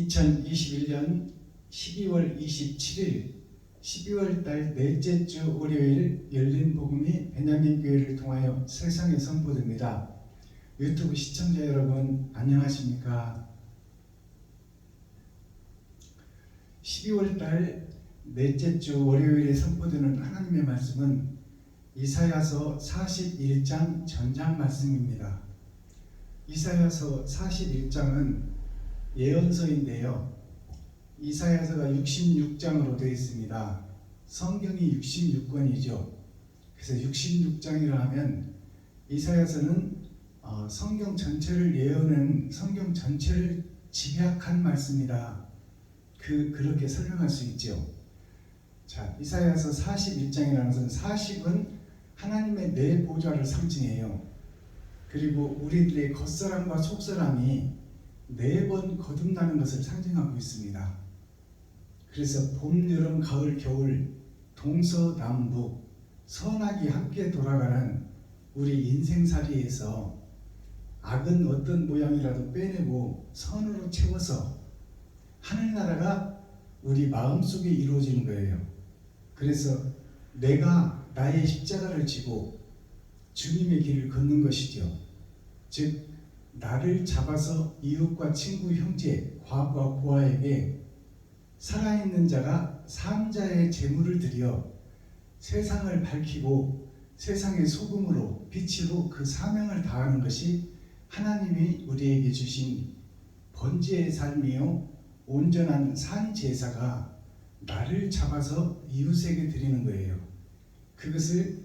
2021년 12월 27일 12월 달 넷째 주 월요일 열린 복음이 베냐민 교회를 통하여 세상에 선포됩니다. 유튜브 시청자 여러분 안녕하십니까? 12월 달 넷째 주 월요일에 선포되는 하나님의 말씀은 이사야서 41장 전장 말씀입니다. 이사야서 41장은 예언서인데요. 이사야서가 66장으로 되어 있습니다. 성경이 66권이죠. 그래서 66장이라 하면 이사야서는 성경 전체를 예언하는 성경 전체를 집약한 말씀이라 그렇게 설명할 수 있죠. 자, 이사야서 41장이라는 것은 40은 하나님의 내 보좌를 상징해요. 그리고 우리들의 겉사람과 속사람이 4번 거듭나는 것을 상징하고 있습니다. 그래서 봄, 여름, 가을, 겨울, 동서남북 선악이 함께 돌아가는 우리 인생살이에서 악은 어떤 모양이라도 빼내고 선으로 채워서 하늘나라가 우리 마음속에 이루어지는 거예요. 그래서 내가 나의 십자가를 지고 주님의 길을 걷는 것이죠. 즉 나를 잡아서 이웃과 친구, 형제, 과부와 고아에게 살아있는 자가 삼자의 제물을 드려 세상을 밝히고 세상의 소금으로 빛으로 그 사명을 다하는 것이 하나님이 우리에게 주신 번제의 삶이요 온전한 산 제사가 나를 잡아서 이웃에게 드리는 거예요. 그것을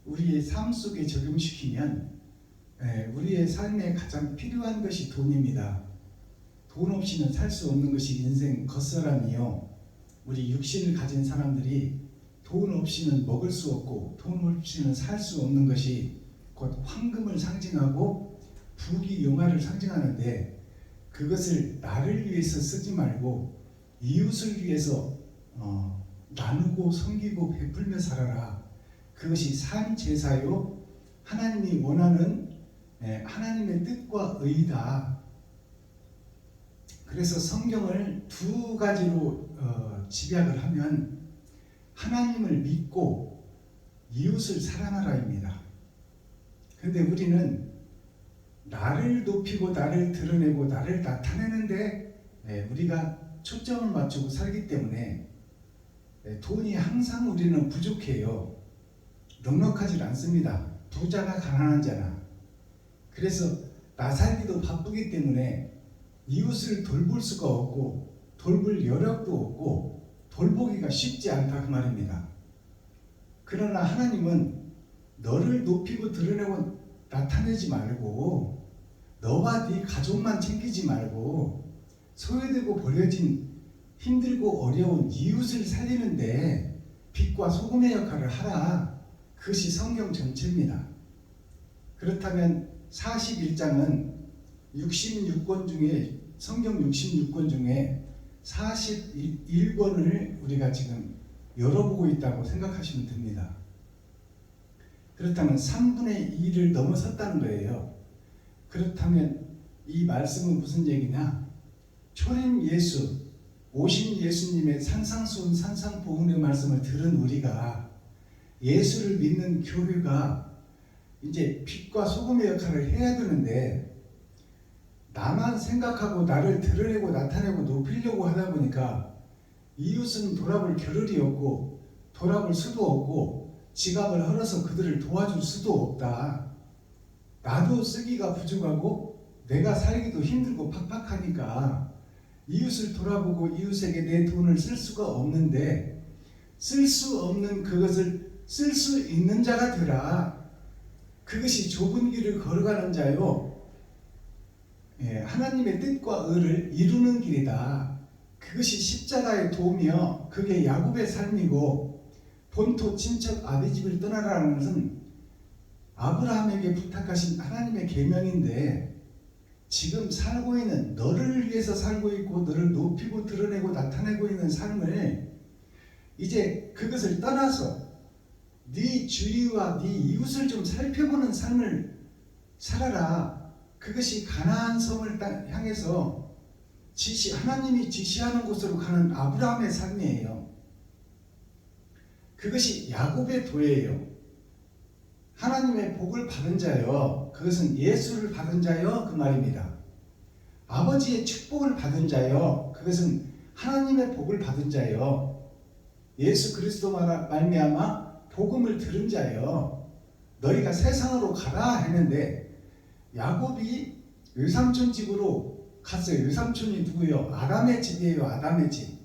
우리의 삶 속에 적용시키면 우리의 삶에 가장 필요한 것이 돈입니다. 돈 없이는 살 수 없는 것이 인생 겉사람이요. 우리 육신을 가진 사람들이 돈 없이는 먹을 수 없고 돈 없이는 살 수 없는 것이 곧 황금을 상징하고 부귀 영화를 상징하는데 그것을 나를 위해서 쓰지 말고 이웃을 위해서 나누고 섬기고 베풀며 살아라. 그것이 산 제사요 하나님이 원하는 하나님의 뜻과 의다. 그래서 성경을 두 가지로 집약을 하면 하나님을 믿고 이웃을 사랑하라입니다. 그런데 우리는 나를 높이고 나를 드러내고 나를 나타내는데 우리가 초점을 맞추고 살기 때문에 돈이 항상 우리는 부족해요. 넉넉하지 않습니다. 부자나 가난한 자나. 그래서 나 살기도 바쁘기 때문에 이웃을 돌볼 수가 없고 돌볼 여력도 없고 돌보기가 쉽지 않다 그 말입니다. 그러나 하나님은 너를 높이고 드러내고 나타내지 말고 너와 네 가족만 챙기지 말고 소외되고 버려진 힘들고 어려운 이웃을 살리는데 빛과 소금의 역할을 하라. 그것이 성경 전체입니다. 그렇다면 41장은 66권 중에 성경 66권 중에 41권을 우리가 지금 열어보고 있다고 생각하시면 됩니다. 그렇다면 3분의 2를 넘어섰다는 거예요. 그렇다면 이 말씀은 무슨 얘기냐? 초림 예수, 오신 예수님의 산상수훈 산상보훈의 말씀을 들은 우리가 예수를 믿는 교회가 이제 빛과 소금의 역할을 해야 되는데 나만 생각하고 나를 드러내고 나타내고 높이려고 하다 보니까 이웃은 돌아볼 겨를이 없고 돌아볼 수도 없고 지갑을 헐어서 그들을 도와줄 수도 없다. 나도 쓰기가 부족하고 내가 살기도 힘들고 팍팍하니까 이웃을 돌아보고 이웃에게 내 돈을 쓸 수가 없는데 쓸 수 없는 그것을 쓸 수 있는 자가 되라. 그것이 좁은 길을 걸어가는 자요. 하나님의 뜻과 의를 이루는 길이다. 그것이 십자가의 도우며 그게 야곱의 삶이고 본토 친척 아비집을 떠나라는 것은 아브라함에게 부탁하신 하나님의 계명인데 지금 살고 있는 너를 위해서 살고 있고 너를 높이고 드러내고 나타내고 있는 삶을 이제 그것을 떠나서 네 주위와 네 이웃을 좀 살펴보는 삶을 살아라. 그것이 가나안 성을 향해서 하나님이 지시하는 곳으로 가는 아브라함의 삶이에요. 그것이 야곱의 도예요. 하나님의 복을 받은 자여, 그것은 예수를 받은 자여, 그 말입니다. 아버지의 축복을 받은 자여, 그것은 하나님의 복을 받은 자여, 예수 그리스도 말미암아 복음을 들은 자여, 너희가 세상으로 가라 했는데 야곱이 외삼촌 집으로 갔어요. 외삼촌이 누구요? 아담의 집이에요. 아담의 집.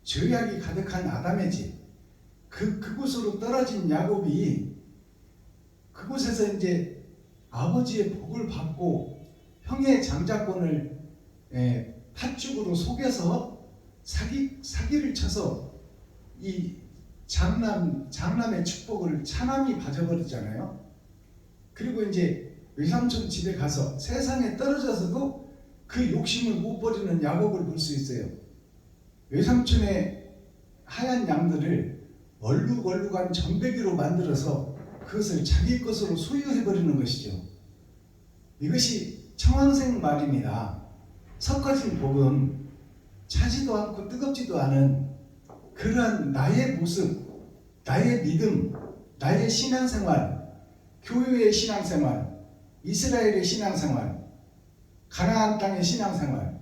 죄악이 가득한 아담의 집. 그곳으로 떨어진 야곱이 그곳에서 이제 아버지의 복을 받고 형의 장자권을 팥죽으로 속여서 사기를 쳐서 이 장남의 축복을 차남이 가져버리잖아요. 그리고 이제 외삼촌 집에 가서 세상에 떨어져서도 그 욕심을 못 버리는 야곱을 볼 수 있어요. 외삼촌의 하얀 양들을 얼룩얼룩한 전배기로 만들어서 그것을 자기 것으로 소유해버리는 것이죠. 이것이 청황생 말입니다. 섞어진 복음, 차지도 않고 뜨겁지도 않은 그러한 나의 모습, 나의 믿음, 나의 신앙생활, 교회의 신앙생활, 이스라엘의 신앙생활, 가나안 땅의 신앙생활,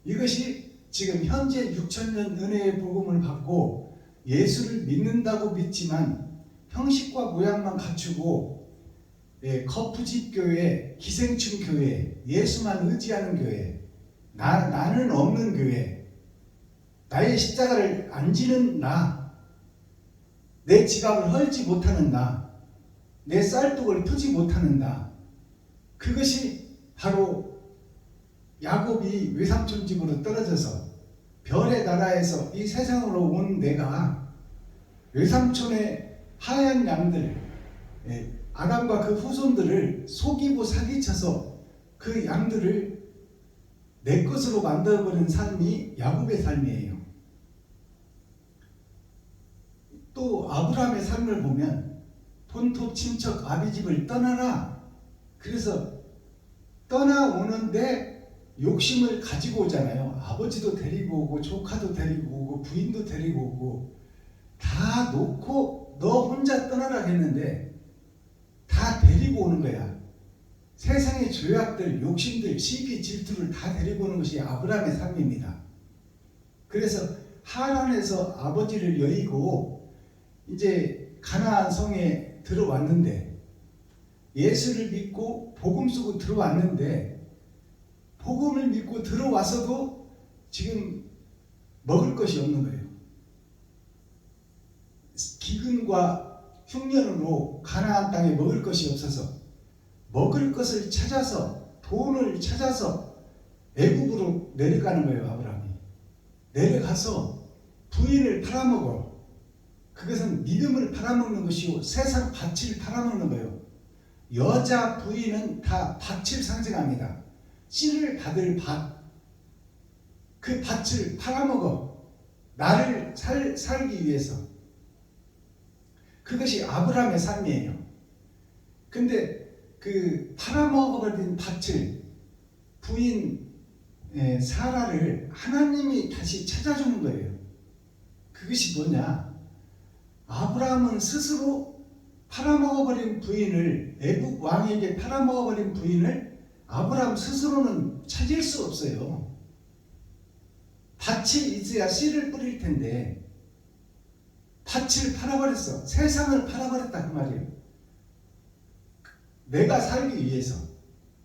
이것이 지금 현재 6,000년 은혜의 복음을 받고 예수를 믿는다고 믿지만 형식과 모양만 갖추고 거푸집 교회, 기생충 교회, 예수만 의지하는 교회, 나는 없는 교회, 나의 십자가를 안 지는 나, 내 지갑을 헐지 못하는 나, 내 쌀독을 푸지 못하는 나, 그것이 바로 야곱이 외삼촌 집으로 떨어져서 별의 나라에서 이 세상으로 온 내가 외삼촌의 하얀 양들, 아담과 그 후손들을 속이고 사기쳐서 그 양들을 내 것으로 만들어버린 삶이 야곱의 삶이에요. 또 아브라함의 삶을 보면 본토 친척 아비집을 떠나라. 그래서 떠나오는데 욕심을 가지고 오잖아요. 아버지도 데리고 오고 조카도 데리고 오고 부인도 데리고 오고 다 놓고 너 혼자 떠나라 했는데 다 데리고 오는 거야. 세상의 죄악들, 욕심들, 시기, 질투를 다 데리고 오는 것이 아브라함의 삶입니다. 그래서 하란에서 아버지를 여의고 이제 가나안 성에 들어왔는데 예수를 믿고 복음 쓰고 들어왔는데 복음을 믿고 들어와서도 지금 먹을 것이 없는 거예요. 기근과 흉년으로 가나안 땅에 먹을 것이 없어서 먹을 것을 찾아서 돈을 찾아서 애굽으로 내려가는 거예요. 아브라함이 내려가서 부인을 팔아먹어. 그것은 믿음을 팔아먹는 것이고 세상 밭을 팔아먹는 거예요. 여자 부인은 다 밭을 상징합니다. 씨를 받을 밭, 그 밭을 팔아먹어. 나를 살기 위해서. 그것이 아브라함의 삶이에요. 근데 그 팔아먹어버린 밭을 부인 사라를 하나님이 다시 찾아주는 거예요. 그것이 뭐냐? 아브라함은 스스로 팔아먹어버린 부인을, 애국 왕에게 팔아먹어버린 부인을 아브라함 스스로는 찾을 수 없어요. 밭이 있어야 씨를 뿌릴 텐데 밭을 팔아버렸어. 세상을 팔아버렸다 그 말이에요. 내가 살기 위해서.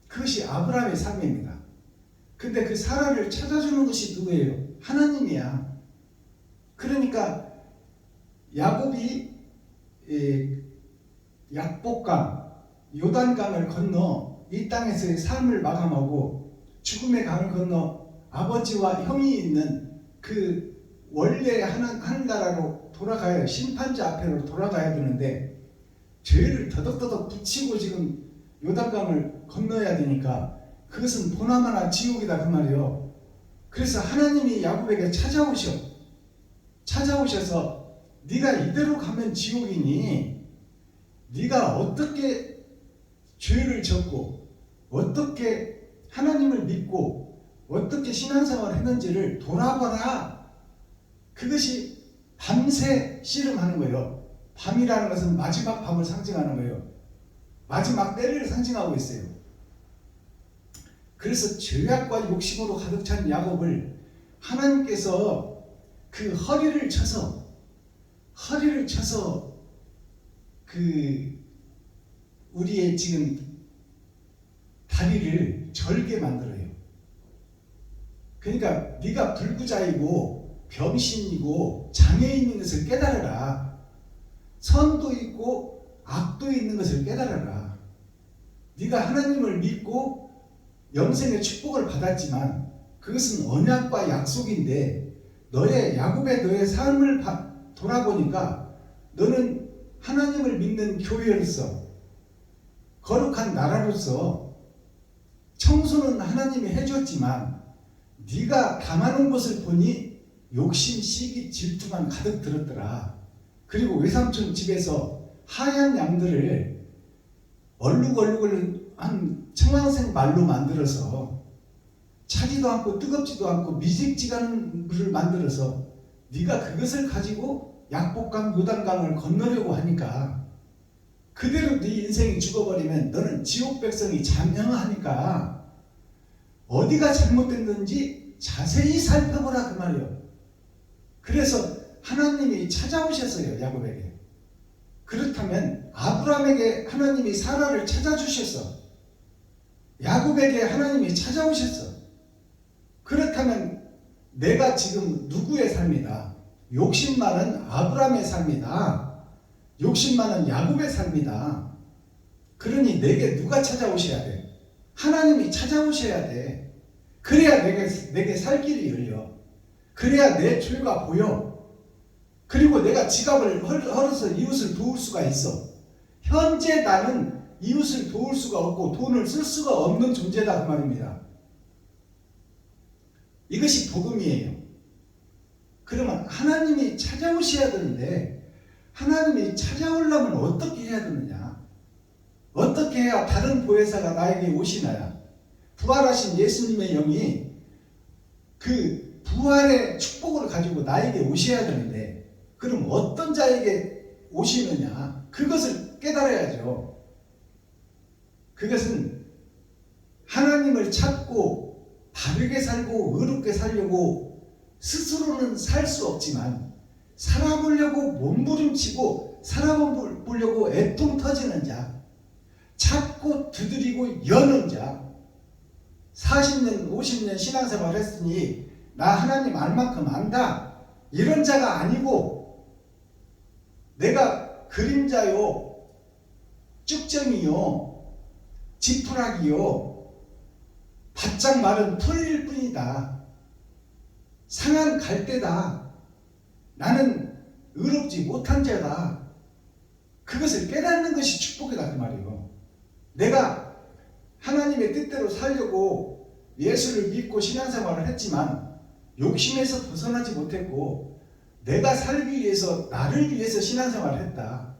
그것이 아브라함의 삶입니다. 근데 그 사라를 찾아주는 것이 누구예요? 하나님이야. 그러니까 야곱이 약복강, 요단강을 건너 이 땅에서의 삶을 마감하고 죽음의 강을 건너 아버지와 형이 있는 그 원래 하늘나라로 돌아가야, 심판자 앞으로 돌아가야 되는데 죄를 더덕더덕 붙이고 지금 요단강을 건너야 되니까 그것은 보나마나 지옥이다 그 말이에요. 그래서 하나님이 야곱에게 찾아오셔서 네가 이대로 가면 지옥이니 네가 어떻게 죄를 졌고 어떻게 하나님을 믿고 어떻게 신앙생활을 했는지를 돌아봐라. 그것이 밤새 씨름하는 거예요. 밤이라는 것은 마지막 밤을 상징하는 거예요. 마지막 때를 상징하고 있어요. 그래서 죄악과 욕심으로 가득 찬 야곱을 하나님께서 그 허리를 쳐서 그 우리의 지금 다리를 절게 만들어요. 그러니까 네가 불구자이고 병신이고 장애인인 것을 깨달아라. 선도 있고 악도 있는 것을 깨달아라. 네가 하나님을 믿고 영생의 축복을 받았지만 그것은 언약과 약속인데 야곱의 너의 삶을 돌아보니까 너는 하나님을 믿는 교회로서 거룩한 나라로서 청소는 하나님이 해줬지만 네가 당하는 것을 보니 욕심, 시기, 질투만 가득 들었더라. 그리고 외삼촌 집에서 하얀 양들을 얼룩얼룩한 청황색 말로 만들어서 차지도 않고 뜨겁지도 않고 미직지간 물을 만들어서 네가 그것을 가지고 약복강 요단강을 건너려고 하니까 그대로 네 인생이 죽어버리면 너는 지옥 백성이 자명하니까 어디가 잘못됐는지 자세히 살펴보라 그 말이에요. 그래서 하나님이 찾아오셨어요. 야곱에게. 그렇다면 아브라함에게 하나님이 사라를 찾아주셨어. 야곱에게 하나님이 찾아오셨어. 그렇다면 내가 지금 누구의 삶이다? 욕심 많은 아브라함의 삶이다. 욕심 많은 야곱의 삶이다. 그러니 내게 누가 찾아오셔야 돼? 하나님이 찾아오셔야 돼. 그래야 내게 살 길이 열려. 그래야 내 죄가 보여. 그리고 내가 지갑을 헐어서 이웃을 도울 수가 있어. 현재 나는 이웃을 도울 수가 없고 돈을 쓸 수가 없는 존재다 그 말입니다. 이것이 복음이에요. 그러면 하나님이 찾아오셔야 되는데 하나님이 찾아오려면 어떻게 해야 되느냐? 어떻게 해야 다른 보혜사가 나에게 오시나요? 부활하신 예수님의 영이 그 부활의 축복을 가지고 나에게 오셔야 되는데 그럼 어떤 자에게 오시느냐? 그것을 깨달아야죠. 그것은 하나님을 찾고 바르게 살고 의롭게 살려고 스스로는 살 수 없지만 살아보려고 몸부림치고 살아보려고 애통 터지는 자, 찾고 두드리고 여는 자, 40년 50년 신앙생활 했으니 나 하나님 알 만큼 안다 이런 자가 아니고 내가 그림자요 쭉정이요 지푸라기요 바짝 마른 풀일 뿐이다. 상한 갈대다. 나는 의롭지 못한 자다. 그것을 깨닫는 것이 축복이다 그 말이에요. 내가 하나님의 뜻대로 살려고 예수를 믿고 신앙생활을 했지만 욕심에서 벗어나지 못했고 내가 살기 위해서 나를 위해서 신앙생활을 했다.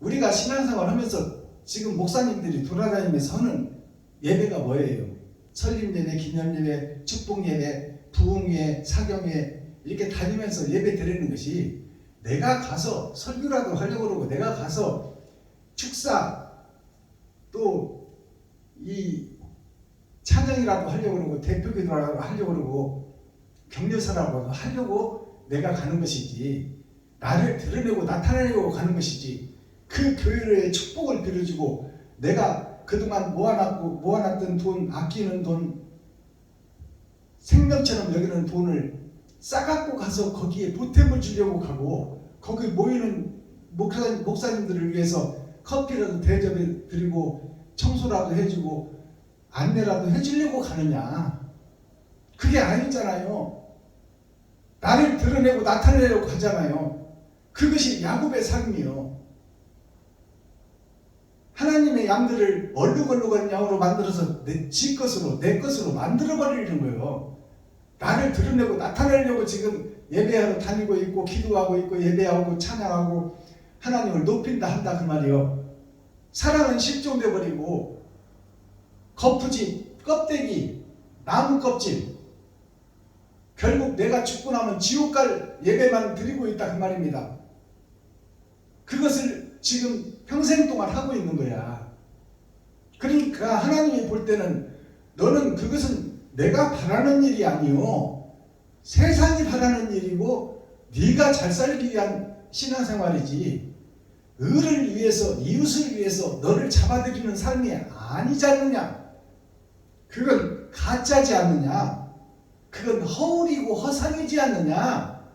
우리가 신앙생활을 하면서 지금 목사님들이 돌아다니면서 하는 예배가 뭐예요? 설립예배, 기념예배, 축복예배, 부흥회, 사경회 이렇게 다니면서 예배 드리는 것이 내가 가서 설교라도 하려고 그러고 내가 가서 축사 또 이 찬양이라도 하려고 그러고 대표기도라도 하려고 그러고 격려사라고 하려고 내가 가는 것이지 나를 드러내고 나타내려고 가는 것이지 그 교회의 축복을 빌어주고 내가 그동안 모아놨던 돈, 아끼는 돈, 생명처럼 여기는 돈을 싸갖고 가서 거기에 보탬을 주려고 가고 거기 모이는 목사님들을 위해서 커피라도 대접해 드리고 청소라도 해주고 안내라도 해주려고 가느냐? 그게 아니잖아요. 나를 드러내고 나타내려고 가잖아요. 그것이 야곱의 삶이요. 하나님의 양들을 얼룩얼룩한 양으로 만들어서 내 것으로 만들어버리는 거예요. 나를 드러내고 나타내려고 지금 예배하러 다니고 있고 기도하고 있고 예배하고 찬양하고 하나님을 높인다 한다 그 말이요. 사랑은 실종돼 버리고 거푸집 껍데기 나무 껍질. 결국 내가 죽고 나면 지옥 갈 예배만 드리고 있다 그 말입니다. 그것을 지금 평생 동안 하고 있는 거야. 그러니까 하나님이 볼 때는 너는 그것은 내가 바라는 일이 아니요 세상이 바라는 일이고 네가 잘 살기 위한 신앙생활이지 의를 위해서 이웃을 위해서 너를 잡아들이는 삶이 아니지 않느냐. 그건 가짜지 않느냐. 그건 허울이고 허상이지 않느냐.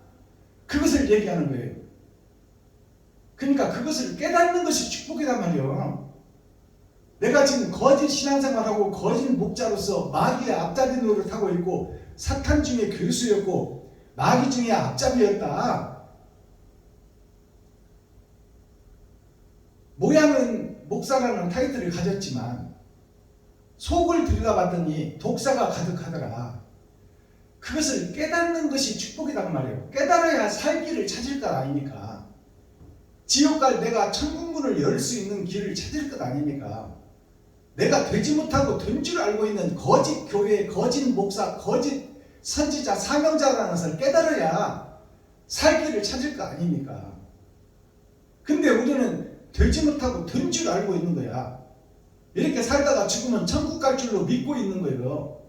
그것을 얘기하는 거예요. 그러니까 그것을 깨닫는 것이 축복이란 말이에요. 내가 지금 거짓 신앙생활하고 거짓 목자로서 마귀의 앞잡이 노릇하고 있고 사탄 중에 교수였고 마귀 중에 앞잡이였다. 모양은 목사라는 타이틀을 가졌지만 속을 들여다봤더니 독사가 가득하더라. 그것을 깨닫는 것이 축복이란 말이에요. 깨달아야 살 길을 찾을 것 아닙니까? 지옥 갈 내가 천국문을 열 수 있는 길을 찾을 것 아닙니까? 내가 되지 못하고 된 줄 알고 있는 거짓 교회, 거짓 목사, 거짓 선지자, 사명자라는 것을 깨달아야 살 길을 찾을 거 아닙니까? 근데 우리는 되지 못하고 된 줄 알고 있는 거야. 이렇게 살다가 죽으면 천국 갈 줄로 믿고 있는 거예요.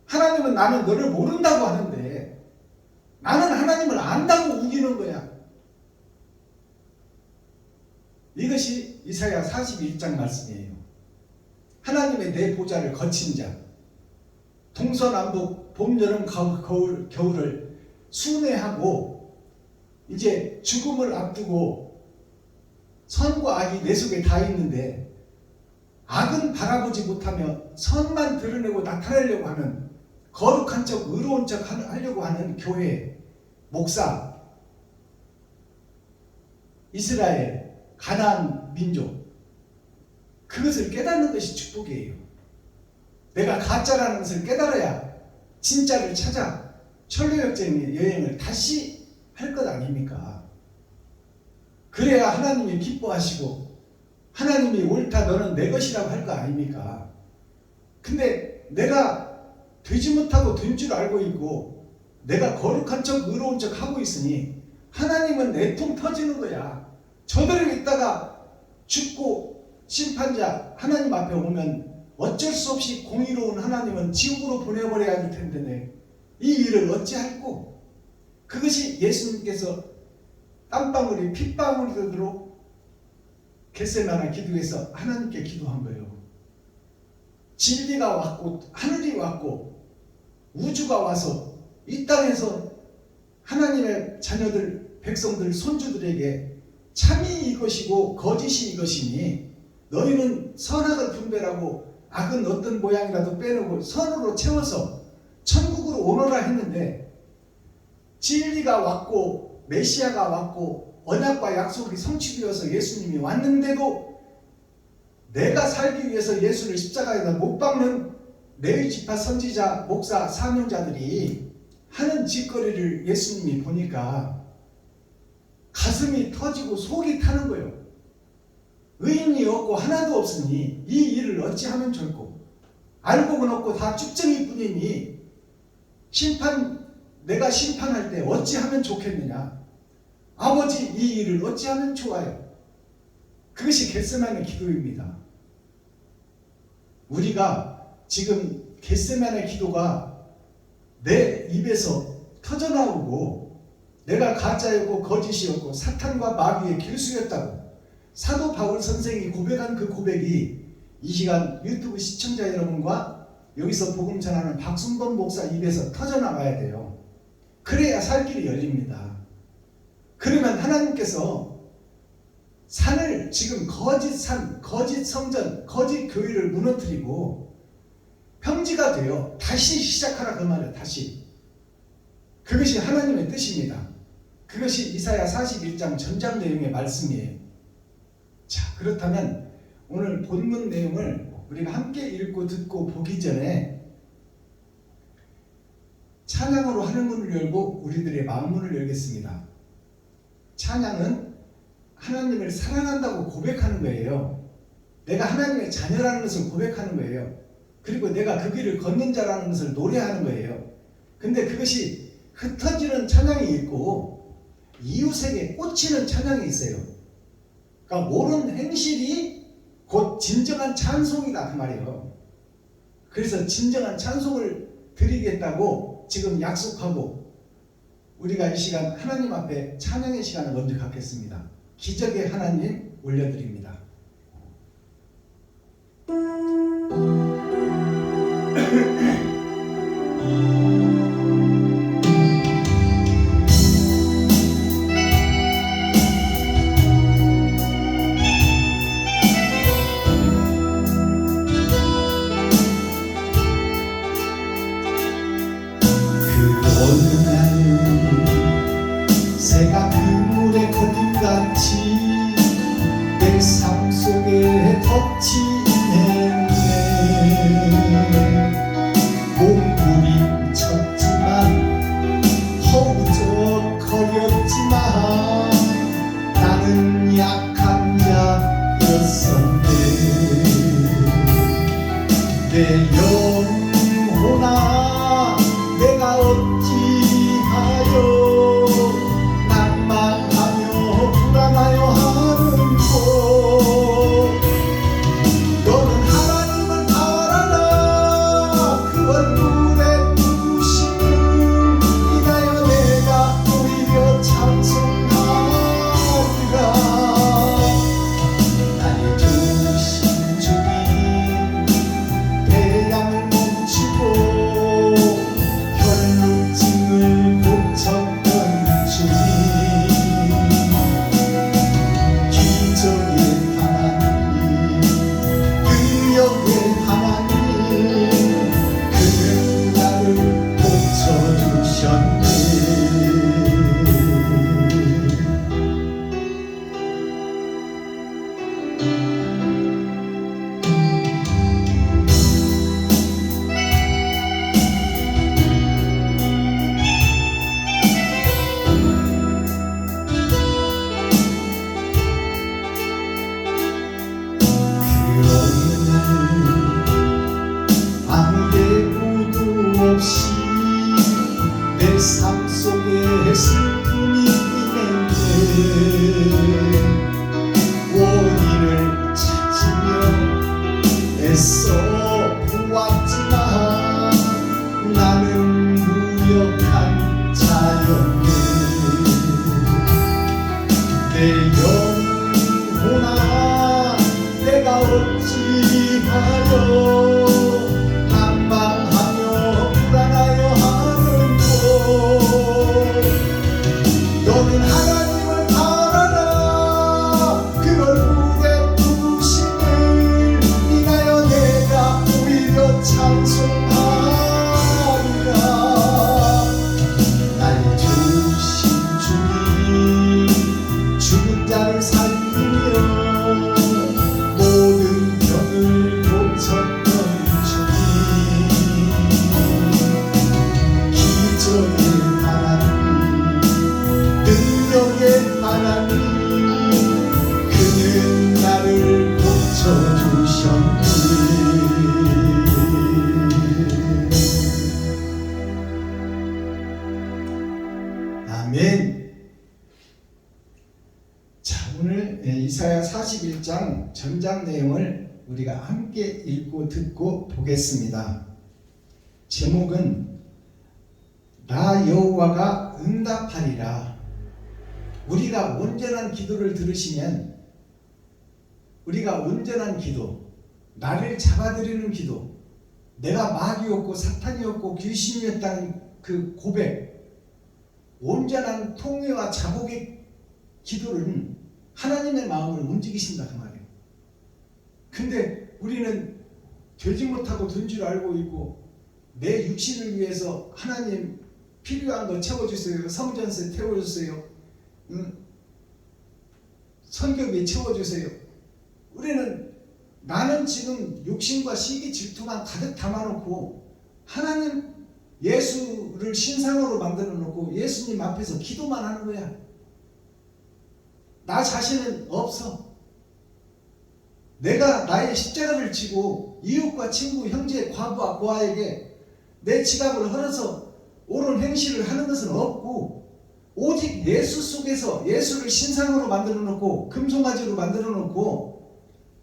하나님은 나는 너를 모른다고 하는데 나는 하나님을 안다고 우기는 거야. 이것이 이사야 41장 말씀이에요. 하나님의 내 보좌를 거친 자, 동서남북 봄, 여름, 가을, 겨울을 순회하고 이제 죽음을 앞두고 선과 악이 내 속에 다 있는데 악은 바라보지 못하며 선만 드러내고 나타내려고 하는 거룩한 척 의로운 척 하려고 하는 교회, 목사, 이스라엘, 가나안 민족, 그것을 깨닫는 것이 축복이에요. 내가 가짜라는 것을 깨달아야 진짜를 찾아 천로역적인 여행을 다시 할 것 아닙니까? 그래야 하나님이 기뻐하시고 하나님이 옳다 너는 내 것이라고 할 거 아닙니까? 근데 내가 되지 못하고 된 줄 알고 있고 내가 거룩한 척 의로운 척 하고 있으니 하나님은 내통 터지는 거야. 저들을 있다가 죽고 심판자 하나님 앞에 오면 어쩔 수 없이 공의로운 하나님은 지옥으로 보내버려야 할 텐데 이 일을 어찌할꼬? 그것이 예수님께서 땀방울이 핏방울이 되도록 겟세마네 기도에서 하나님께 기도한 거예요. 진리가 왔고 하늘이 왔고 우주가 와서 이 땅에서 하나님의 자녀들, 백성들, 손주들에게 참이 이것이고 거짓이 이것이니 너희는 선악을 분별하고 악은 어떤 모양이라도 빼놓고 선으로 채워서 천국으로 오너라 했는데 진리가 왔고 메시아가 왔고 언약과 약속이 성취되어서 예수님이 왔는데도 내가 살기 위해서 예수를 십자가에다 못 박는 레위 지파 선지자, 목사, 사명자들이 하는 짓거리를 예수님이 보니까 가슴이 터지고 속이 타는 거예요. 의인이 없고 하나도 없으니 이 일을 어찌하면 좋을꼬? 알고는 없고 다 쭉정이 뿐이니 내가 심판할 때 어찌하면 좋겠느냐? 아버지 이 일을 어찌하면 좋아요? 그것이 겟세마네 기도입니다. 우리가 지금 겟세마네 기도가 내 입에서 터져나오고 내가 가짜였고 거짓이었고 사탄과 마귀의 길수였다고 사도 바울 선생이 고백한 그 고백이 이 시간 유튜브 시청자 여러분과 여기서 복음 전하는 박순범 목사 입에서 터져나가야 돼요. 그래야 살 길이 열립니다. 그러면 하나님께서 산을 지금 거짓 산, 거짓 성전, 거짓 교회를 무너뜨리고 평지가 되어 다시 시작하라 그 말이에요. 다시. 그것이 하나님의 뜻입니다. 그것이 이사야 41장 전장 내용의 말씀이에요. 자, 그렇다면 오늘 본문 내용을 우리가 함께 읽고 듣고 보기 전에 찬양으로 하늘문을 열고 우리들의 마음문을 열겠습니다. 찬양은 하나님을 사랑한다고 고백하는 거예요. 내가 하나님의 자녀라는 것을 고백하는 거예요. 그리고 내가 그 길을 걷는 자라는 것을 노래하는 거예요. 근데 그것이 흩어지는 찬양이 있고 이웃에게 꽂히는 찬양이 있어요. 그러니까 옳은 행실이 곧 진정한 찬송이다 그 말이에요. 그래서 진정한 찬송을 드리겠다고 지금 약속하고 우리가 이 시간 하나님 앞에 찬양의 시간을 먼저 갖겠습니다. 기적의 하나님 올려드립니다. 새가 그물에 거품같이 내 삶 속에 덮치네. 몸부림쳤지만 허우적거렸지만 나는 약한 자였었네. 내 영혼아 내가 어찌하여 불안하여 하는고. 너는 하나님을 알아라. 그 얼굴에 부으심을 인하여 내가 오히려 찬송하리라. 나의 주신 주님 태양을 멈추고 혈루증을 고쳤던 주님, 내 삶 속에 슬픔이 있는데 원인을 찾으며 애써 보았지만 나는 무력한 자였네. 내 영혼아 내가 어찌하여 너는 하나님을 알아라. 그 얼굴에 부으심을 인하여 내가 오히려 찬송하리라. 나의 주신 주님 죽은 자를 살리며 모든 병을 고쳤던 주님, 기적의 능력의 하나님, 그는 나를 고쳐주셨네. 아멘. 자, 오늘 이사야 41장 전장 내용을 우리가 함께 읽고 듣고 보겠습니다. 제목은 나 여호와가 응답하리라. 우리가 온전한 기도를 들으시면 우리가 온전한 기도, 나를 잡아들이는 기도, 내가 마귀였고 사탄이었고 귀신이었다는 그 고백, 온전한 통회와 자복의 기도는 하나님의 마음을 움직이신다 그 말이에요. 근데 우리는 되지 못하고 든 줄 알고 있고 내 육신을 위해서 하나님 필요한 거 채워주세요, 성전세 태워주세요, 선교비 채워주세요. 우리는 나는 지금 욕심과 시기 질투만 가득 담아놓고 하나님 예수를 신상으로 만들어 놓고 예수님 앞에서 기도만 하는 거야. 나 자신은 없어. 내가 나의 십자가를 지고 이웃과 친구, 형제, 과부와 고아에게 내 지갑을 헐어서 옳은 행실을 하는 것은 없고 오직 예수 속에서 예수를 신상으로 만들어 놓고 금송아지로 만들어 놓고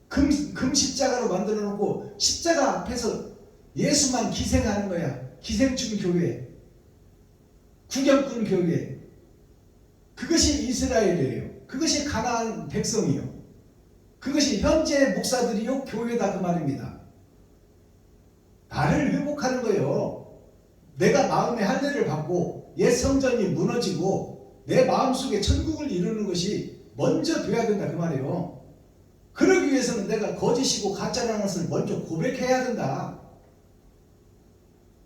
금 십자가로 만들어 놓고 십자가 앞에서 예수만 기생하는 거야. 기생충 교회, 구경꾼 교회. 그것이 이스라엘이에요. 그것이 가나안 백성이요. 그것이 현재 목사들이요 교회다 그 말입니다. 나를 회복하는 거예요. 내가 마음의 할례를 받고 옛 성전이 무너지고 내 마음속에 천국을 이루는 것이 먼저 돼야 된다 그 말이에요. 그러기 위해서는 내가 거짓이고 가짜라는 것을 먼저 고백해야 된다.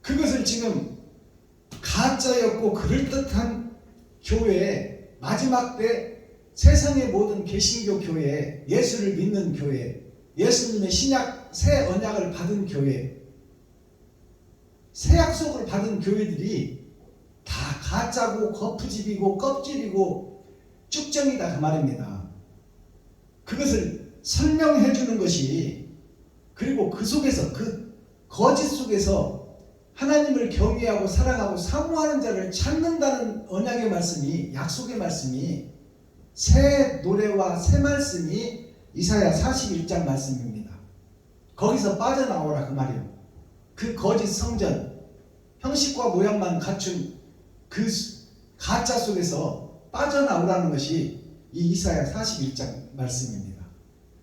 그것을 지금 가짜였고 그럴듯한 교회, 마지막 때 세상의 모든 개신교 교회, 예수를 믿는 교회, 예수님의 신약 새 언약을 받은 교회, 새 약속을 받은 교회들이 다 가짜고 거푸집이고 껍질이고 쭉정이다 그 말입니다. 그것을 설명해 주는 것이, 그리고 그 속에서, 그 거짓 속에서 하나님을 경외하고 사랑하고 사모하는 자를 찾는다는 언약의 말씀이, 약속의 말씀이, 새 노래와 새 말씀이 이사야 41장 말씀입니다. 거기서 빠져나오라 그 말이에요. 그 거짓 성전, 형식과 모양만 갖춘 그 가짜 속에서 빠져나오라는 것이 이 이사야 41장 말씀입니다.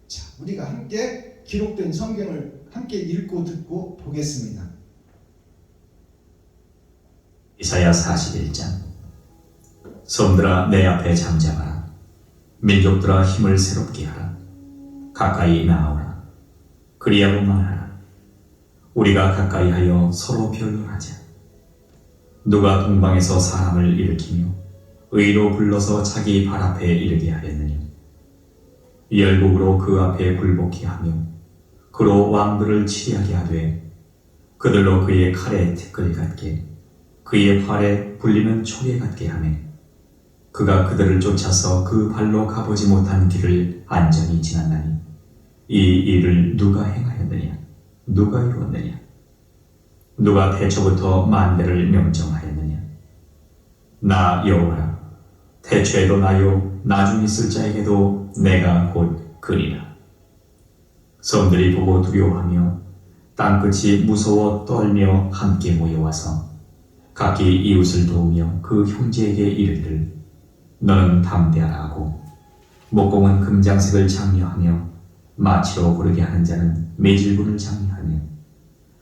자, 우리가 함께 기록된 성경을 함께 읽고 듣고 보겠습니다. 이사야 41장. 섬들아 내 앞에 잠잠하라. 민족들아 힘을 새롭게 하라. 가까이 나아오라. 그리하고 말하라. 우리가 가까이 하여 서로 변론하자. 누가 동방에서 사람을 일으키며 의로 불러서 자기 발 앞에 이르게 하였느냐. 열국으로 그 앞에 굴복케 하며 그로 왕들을 치리하게 하되 그들로 그의 칼에 티끌 같게 그의 활에 불리는 초계 같게 하매 그가 그들을 쫓아서 그 발로 가보지 못한 길을 안전히 지났나니 이 일을 누가 행하였느냐? 누가 이루었느냐? 누가 태초부터 만대를 명정하였느냐? 나 여호와라. 태초에도 나요 나중 있을 자에게도 내가 곧 그리라. 섬들이 보고 두려워하며 땅끝이 무서워 떨며 함께 모여와서 각기 이웃을 도우며 그 형제에게 이르기를 너는 담대하라 하고 목공은 금장색을 장려하며 마치로 고르게 하는 자는 매질분을 장려하며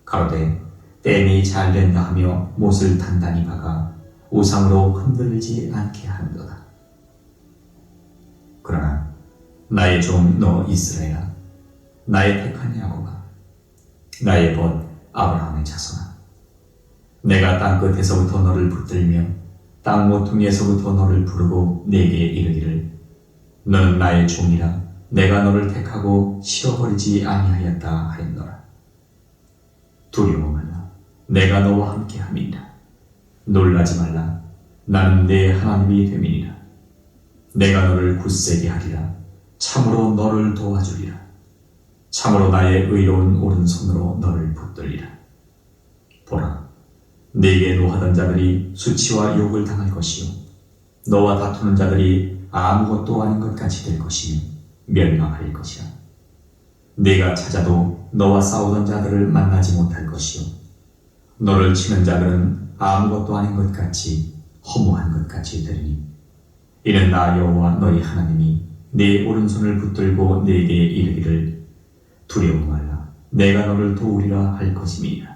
가로되 땜이 잘 된다 하며 못을 단단히 박아 우상으로 흔들리지 않게 하는도다. 그러나 나의 종 너 이스라엘아, 나의 택한 야곱아, 나의 벗 아브라함의 자손아, 내가 땅끝에서부터 너를 붙들며 땅 모퉁이에서부터 너를 부르고 네게 이르기를 너는 나의 종이라 내가 너를 택하고 실어버리지 아니하였다 하였노라. 두려워 말라. 내가 너와 함께 함이니라. 놀라지 말라. 나는 내 하나님이 됨이니라. 내가 너를 굳세게 하리라. 참으로 너를 도와주리라. 참으로 나의 의로운 오른손으로 너를 붙들리라. 보라, 네게 노하던 자들이 수치와 욕을 당할 것이요 너와 다투는 자들이 아무것도 아닌 것 같이 될 것이며 멸망할 것이라. 네가 찾아도 너와 싸우던 자들을 만나지 못할 것이요 너를 치는 자들은 아무것도 아닌 것 같이 허무한 것 같이 되리니 이는 나 여호와 너희 하나님이 네 오른손을 붙들고 네게 이르기를 두려워 말라. 내가 너를 도우리라 할 것임이니라.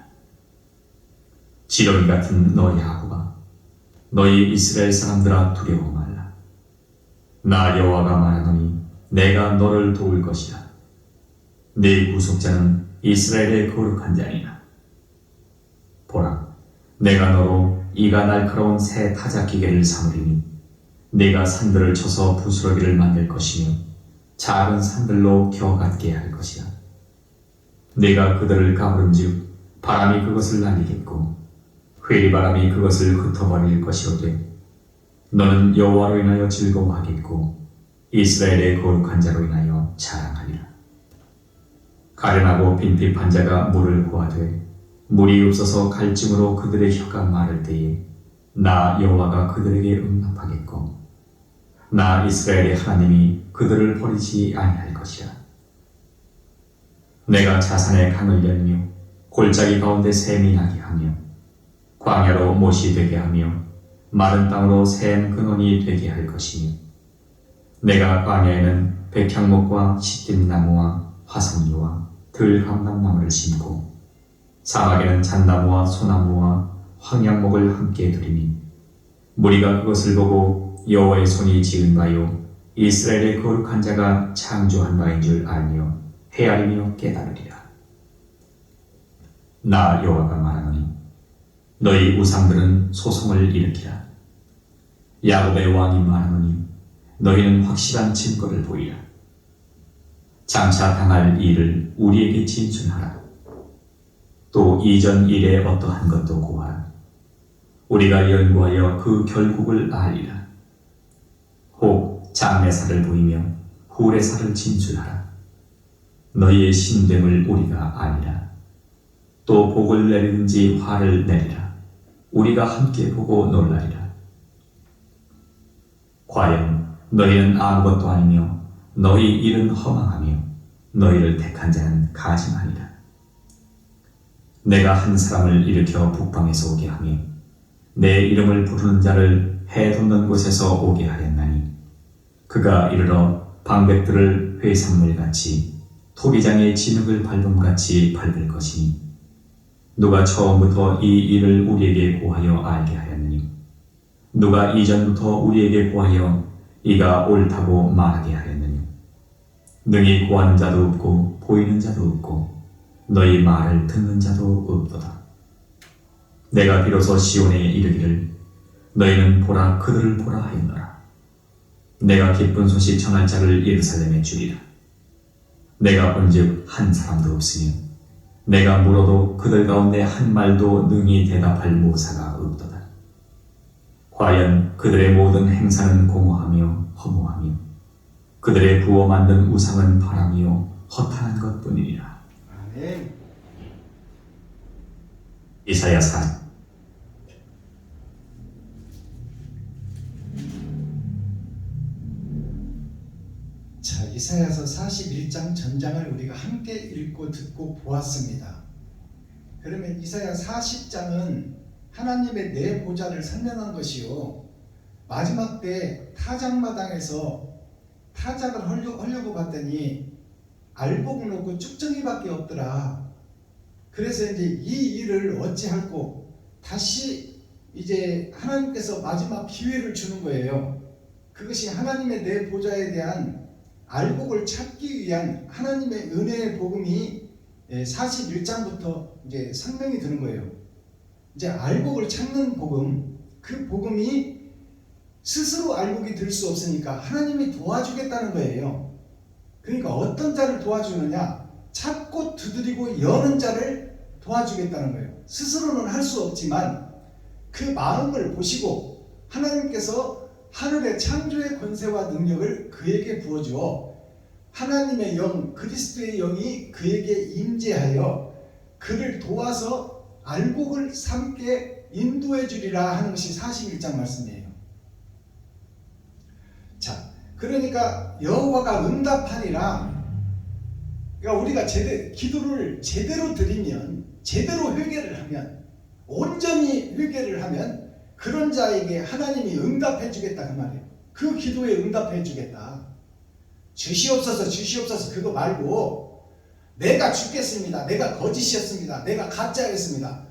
지렁이 같은 너희 야곱아, 너희 이스라엘 사람들아 두려워 말라. 나 여호와가 말하노니 내가 너를 도울 것이라. 네 구속자는 이스라엘의 거룩한 자니라. 보라, 내가 너로 이가 날카로운 새 타작기계를 삼으리니 네가 산들을 쳐서 부스러기를 만들 것이며 작은 산들로 겨 같게 할 것이라. 네가 그들을 까부른즉 바람이 그것을 날리겠고 회리바람이 그것을 흩어버릴 것이오되 너는 여호와로 인하여 즐거워하겠고 이스라엘의 거룩한 자로 인하여 자랑하리라. 가련하고 빈핍한 자가 물을 구하되 물이 없어서 갈증으로 그들의 혀가 마를 때에 나 여호와가 그들에게 응답하겠고 나 이스라엘의 하나님이 그들을 버리지 아니할 것이라. 내가 자산의 강을 열며 골짜기 가운데 샘이 나게 하며 광야로 못이 되게 하며 마른 땅으로 샘 근원이 되게 할 것이며 내가 광야에는 백향목과 시띠나무와 화석류와 들감람나무를 심고 사막에는 잣나무와 소나무와 황양목을 함께 두리니 무리가 그것을 보고 여호와의 손이 지은 바요 이스라엘의 거룩한 자가 창조한 바인 줄 알며 헤아리며 깨달으리라. 나 여호와가 말하노니 너희 우상들은 소송을 일으키라. 야곱의 왕이 말하노니 너희는 확실한 증거를 보이라. 장차 당할 일을 우리에게 진술하라. 또 이전 일에 어떠한 것도 고하라. 우리가 연구하여 그 결국을 알리라. 혹 장래사를 보이며 후래사를 진술하라. 너희의 신됨을 우리가 아니라. 또 복을 내리든지 화를 내리라. 우리가 함께 보고 놀라리라. 과연 너희는 아무것도 아니며 너희 일은 허망하며 너희를 택한 자는 가증하니라. 내가 한 사람을 일으켜 북방에서 오게 하며 내 이름을 부르는 자를 해 돋는 곳에서 오게 하였나니 그가 이르러 방백들을 회상물같이 토기장의 진흙을 밟음같이 밟을 것이니 누가 처음부터 이 일을 우리에게 고하여 알게 하였느니 누가 이전부터 우리에게 고하여 이가 옳다고 말하게 하였느니 능히 고하는 자도 없고 보이는 자도 없고 너희 말을 듣는 자도 없도다. 내가 비로소 시온에 이르기를 너희는 보라 그들을 보라 하였노라. 내가 기쁜 소식 전할 자를 예루살렘에 주리라. 내가 본즉 한 사람도 없으며 내가 물어도 그들 가운데 한 말도 능히 대답할 모사가 없도다. 과연 그들의 모든 행사는 공허하며 허무하며 그들의 부어 만든 우상은 바람이요 허탄한 것뿐이니라. 아멘. 이사야 4. 자, 이사야서 41장 전장을 우리가 함께 읽고 듣고 보았습니다. 그러면 이사야 40장은 하나님의 내 보좌를 설명한 것이요, 마지막 때 타작마당에서 타작을 하려고 봤더니 알복은 없고 쭉정이밖에 없더라. 그래서 이제 이 일을 어찌할꼬 다시 이제 하나님께서 마지막 기회를 주는 거예요. 그것이 하나님의 내 보좌에 대한 알복을 찾기 위한 하나님의 은혜의 복음이 41장부터 이제 설명이 되는 거예요. 이제 알복을 찾는 복음, 그 복음이 스스로 알복이 될 수 없으니까 하나님이 도와주겠다는 거예요. 그러니까 어떤 자를 도와주느냐? 찾고 두드리고 여는 자를 도와주겠다는 거예요. 스스로는 할 수 없지만 그 마음을 보시고 하나님께서 하늘의 창조의 권세와 능력을 그에게 부어주어 하나님의 영, 그리스도의 영이 그에게 임재하여 그를 도와서 알곡을 삼게 인도해 주리라 하는 것이 41장 말씀이에요. 자, 그러니까 여호와가 응답하리라. 그러니까 우리가 기도를 제대로 드리면, 제대로 회개를 하면, 온전히 회개를 하면 그런 자에게 하나님이 응답해 주겠다 그 말이에요. 그 기도에 응답해 주겠다. 주시옵소서 주시옵소서 그거 말고 내가 죽겠습니다. 내가 거짓이었습니다. 내가 가짜였습니다.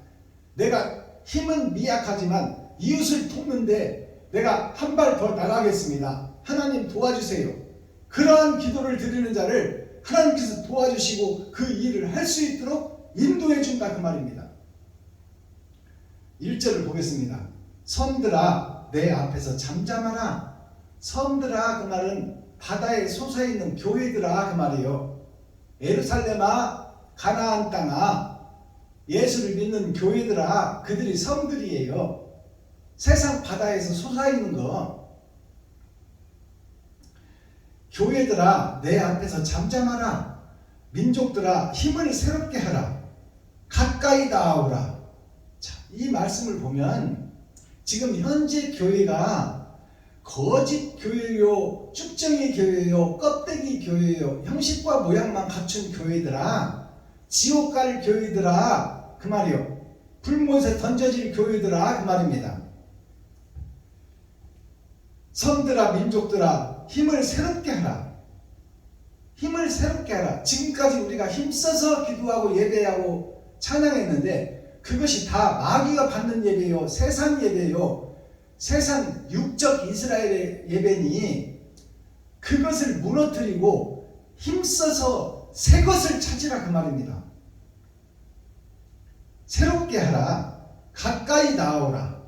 내가 힘은 미약하지만 이웃을 돕는데 내가 한 발 더 나가겠습니다. 하나님 도와주세요. 그러한 기도를 드리는 자를 하나님께서 도와주시고 그 일을 할 수 있도록 인도해 준다 그 말입니다. 1절을 보겠습니다. 섬들아 내 앞에서 잠잠하라. 섬들아 그 말은 바다에 솟아있는 교회들아 그 말이에요. 예루살렘아 가나안 땅아 예수를 믿는 교회들아 그들이 섬들이에요. 세상 바다에서 솟아있는 거. 교회들아 내 앞에서 잠잠하라. 민족들아 힘을 새롭게 하라. 가까이 나아오라. 자, 이 말씀을 보면 지금 현재 교회가 거짓 교회요, 쭉정이 교회요, 껍데기 교회요, 형식과 모양만 갖춘 교회들아, 지옥 갈 교회들아, 그 말이요. 불못에 던져질 교회들아, 그 말입니다. 성들아, 민족들아, 힘을 새롭게 하라. 힘을 새롭게 하라. 지금까지 우리가 힘써서 기도하고 예배하고 찬양했는데 그것이 다 마귀가 받는 예배요, 세상 예배요, 세상 육적 이스라엘의 예배니 그것을 무너뜨리고 힘써서 새 것을 찾으라, 그 말입니다. 새롭게 하라. 가까이 나오라.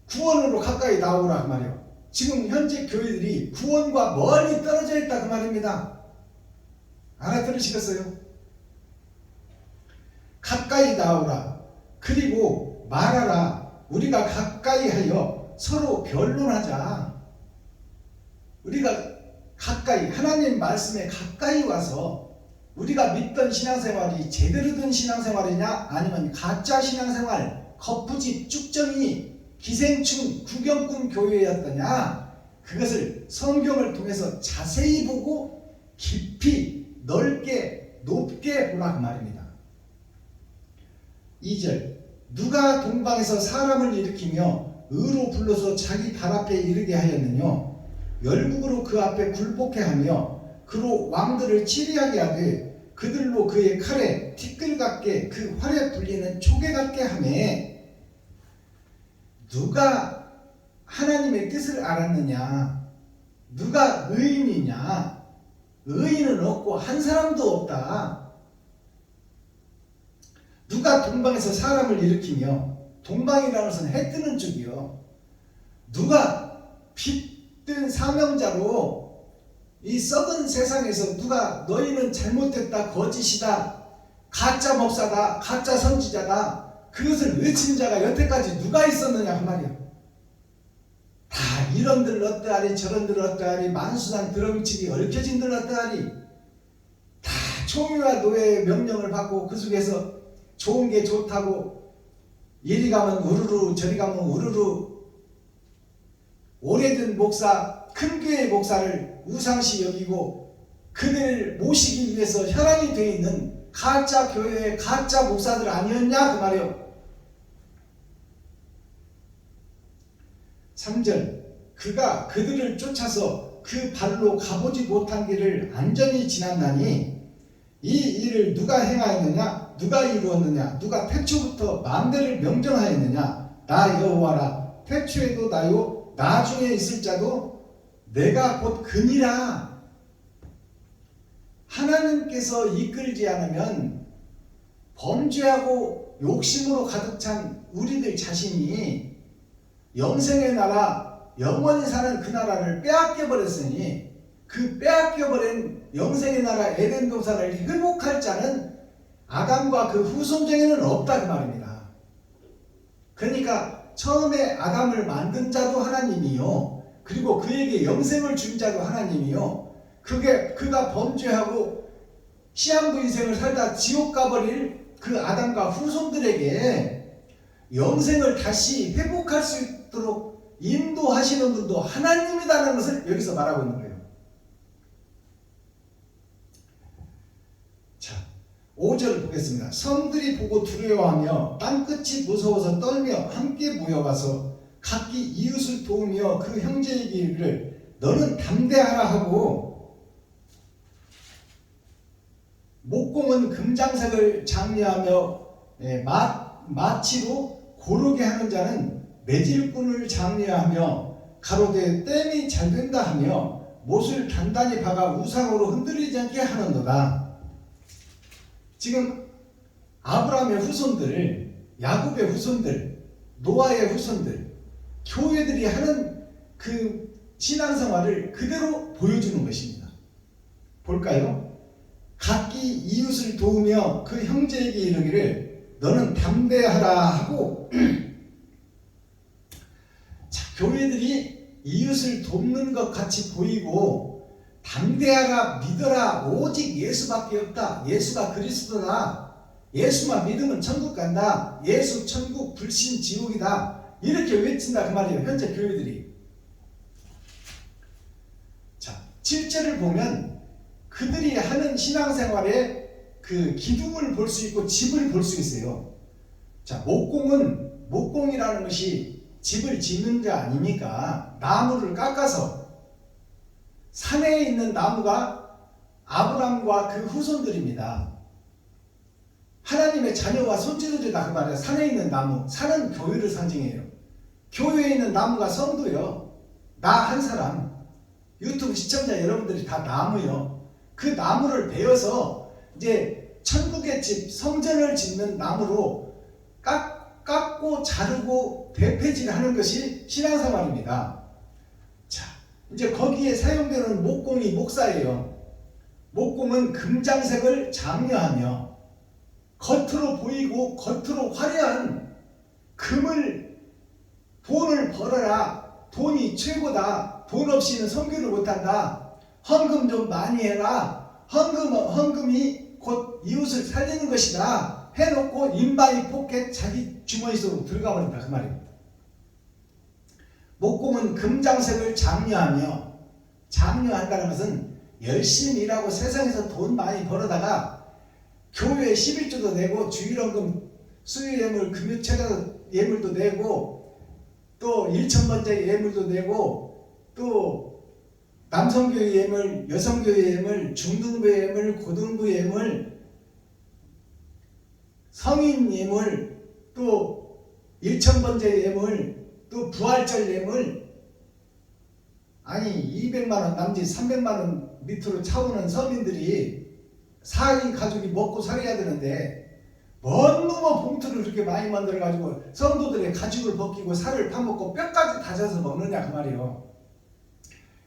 구원으로 가까이 나오라, 그 말이요. 지금 현재 교회들이 구원과 멀리 떨어져 있다, 그 말입니다. 알아들으시겠어요? 가까이 나오라. 그리고 말하라. 우리가 가까이 하여 서로 변론하자. 우리가 가까이, 하나님 말씀에 가까이 와서 우리가 믿던 신앙생활이 제대로 된 신앙생활이냐, 아니면 가짜 신앙생활, 거푸집, 쭉정이, 기생충, 구경꾼 교회였더냐, 그것을 성경을 통해서 자세히 보고 깊이, 넓게, 높게 보라, 그 말입니다. 2절, 누가 동방에서 사람을 일으키며 의로 불러서 자기 발 앞에 이르게 하였느냐, 열국으로 그 앞에 굴복해 하며 그로 왕들을 치리하게 하되 그들로 그의 칼에 티끌 같게 그 활에 불리는 초계 같게 하매, 누가 하나님의 뜻을 알았느냐? 누가 의인이냐? 의인은 없고 한 사람도 없다. 누가 동방에서 사람을 일으키며, 동방이라는 것은 해 뜨는 쪽이요, 누가 빛든 사명자로 이 썩은 세상에서 누가 너희는 잘못됐다, 거짓이다, 가짜 목사다, 가짜 선지자다, 그것을 외친 자가 여태까지 누가 있었느냐, 그 말이야. 다 이런들 어떠하리 저런들 어떠하리, 만수단 드럼치기 얽혀진들 어떠하리, 다 총회와 노예의 명령을 받고 그 속에서 좋은 게 좋다고 이리 가면 우르르 저리 가면 우르르, 오래된 목사, 큰 교회 목사를 우상시 여기고 그들을 모시기 위해서 혈안이 되어 있는 가짜 교회의 가짜 목사들 아니었냐, 그 말이요. 3절, 그가 그들을 쫓아서 그 발로 가보지 못한 길을 안전히 지난다니 이 일을 누가 행하였느냐, 누가 이루었느냐, 누가 태초부터 만대를 명정하였느냐, 나 여호와라. 태초에도 나요, 나중에 있을 자도 내가 곧 그니라. 하나님께서 이끌지 않으면 범죄하고 욕심으로 가득 찬 우리들 자신이 영생의 나라, 영원히 사는 그 나라를 빼앗겨 버렸으니 그 빼앗겨 버린 영생의 나라 에덴 동산을 회복할 자는 아담과 그 후손 중에는 없다, 그 말입니다. 그러니까 처음에 아담을 만든 자도 하나님이요, 그리고 그에게 영생을 준 자도 하나님이요, 그가 범죄하고 시한부 인생을 살다 지옥 가버릴 그 아담과 후손들에게 영생을 다시 회복할 수 있도록 인도하시는 분도 하나님이라는 것을 여기서 말하고 있는 거예요. 자, 5절 보겠습니다. 성들이 보고 두려워하며 땅끝이 무서워서 떨며 함께 모여와서 각기 이웃을 도우며 그 형제에게 이르기를 너는 담대하라 하고, 목공은 금장색을 장려하며 마치로 고르게 하는 자는 매질꾼을 장려하며 가로되 땜이 잘 된다 하며 못을 단단히 박아 우상으로 흔들리지 않게 하는도다. 지금 아브라함의 후손들, 야곱의 후손들, 노아의 후손들, 교회들이 하는 그 신앙생활을 그대로 보여주는 것입니다. 볼까요? 각기 이웃을 도우며 그 형제에게 이르기를 너는 담대하라 하고, 자, 교회들이 이웃을 돕는 것 같이 보이고 담대하라, 믿어라, 오직 예수밖에 없다. 예수가 그리스도다. 예수만 믿으면 천국 간다. 예수 천국, 불신 지옥이다. 이렇게 외친다 그 말이에요. 현재 교회들이. 자, 7절을 보면 그들이 하는 신앙생활의 그 기둥을 볼 수 있고 집을 볼 수 있어요. 자, 목공이라는 것이 집을 짓는 게 아니니까 나무를 깎아서, 산에 있는 나무가 아브람과 그 후손들입니다. 하나님의 자녀와 손주들이다 그 말이에요. 산에 있는 나무, 산은 교회를 상징해요. 교회에 있는 나무가 성도요. 나 한 사람, 유튜브 시청자 여러분들이 다 나무요. 그 나무를 베어서 이제 천국의 집, 성전을 짓는 나무로 깎고 자르고 대패질하는 것이 신앙생활입니다. 자, 이제 거기에 사용되는 목공이 목사예요. 목공은 금장색을 장려하며 겉으로 보이고 겉으로 화려한 돈을 벌어라, 돈이 최고다, 돈 없이는 선교를 못한다, 헌금 좀 많이 해라, 헌금이 곧 이웃을 살리는 것이다 해놓고 인바이 포켓 자기 주머니 속으로 들어가버린다 그 말입니다. 목공은 금장색을 장려한다는 것은 열심히 일하고 세상에서 돈 많이 벌어다가 교회에 11조도 내고 주일헌금, 수요예물, 금요체도 예물도 내고 또 1,000번째 예물도 내고 또 남성교회 예물, 여성교회 예물, 중등부 예물, 고등부 예물, 성인 예물, 또 1,000번째 예물, 또 부활절 예물, 아니 200만원 남짓 300만원 밑으로 차오는 서민들이 4인 가족이 먹고 살아야 되는데 뭔 놈의 봉투를 그렇게 많이 만들어가지고 성도들의 가죽을 벗기고 살을 파먹고 뼈까지 다져서 먹느냐 그 말이에요.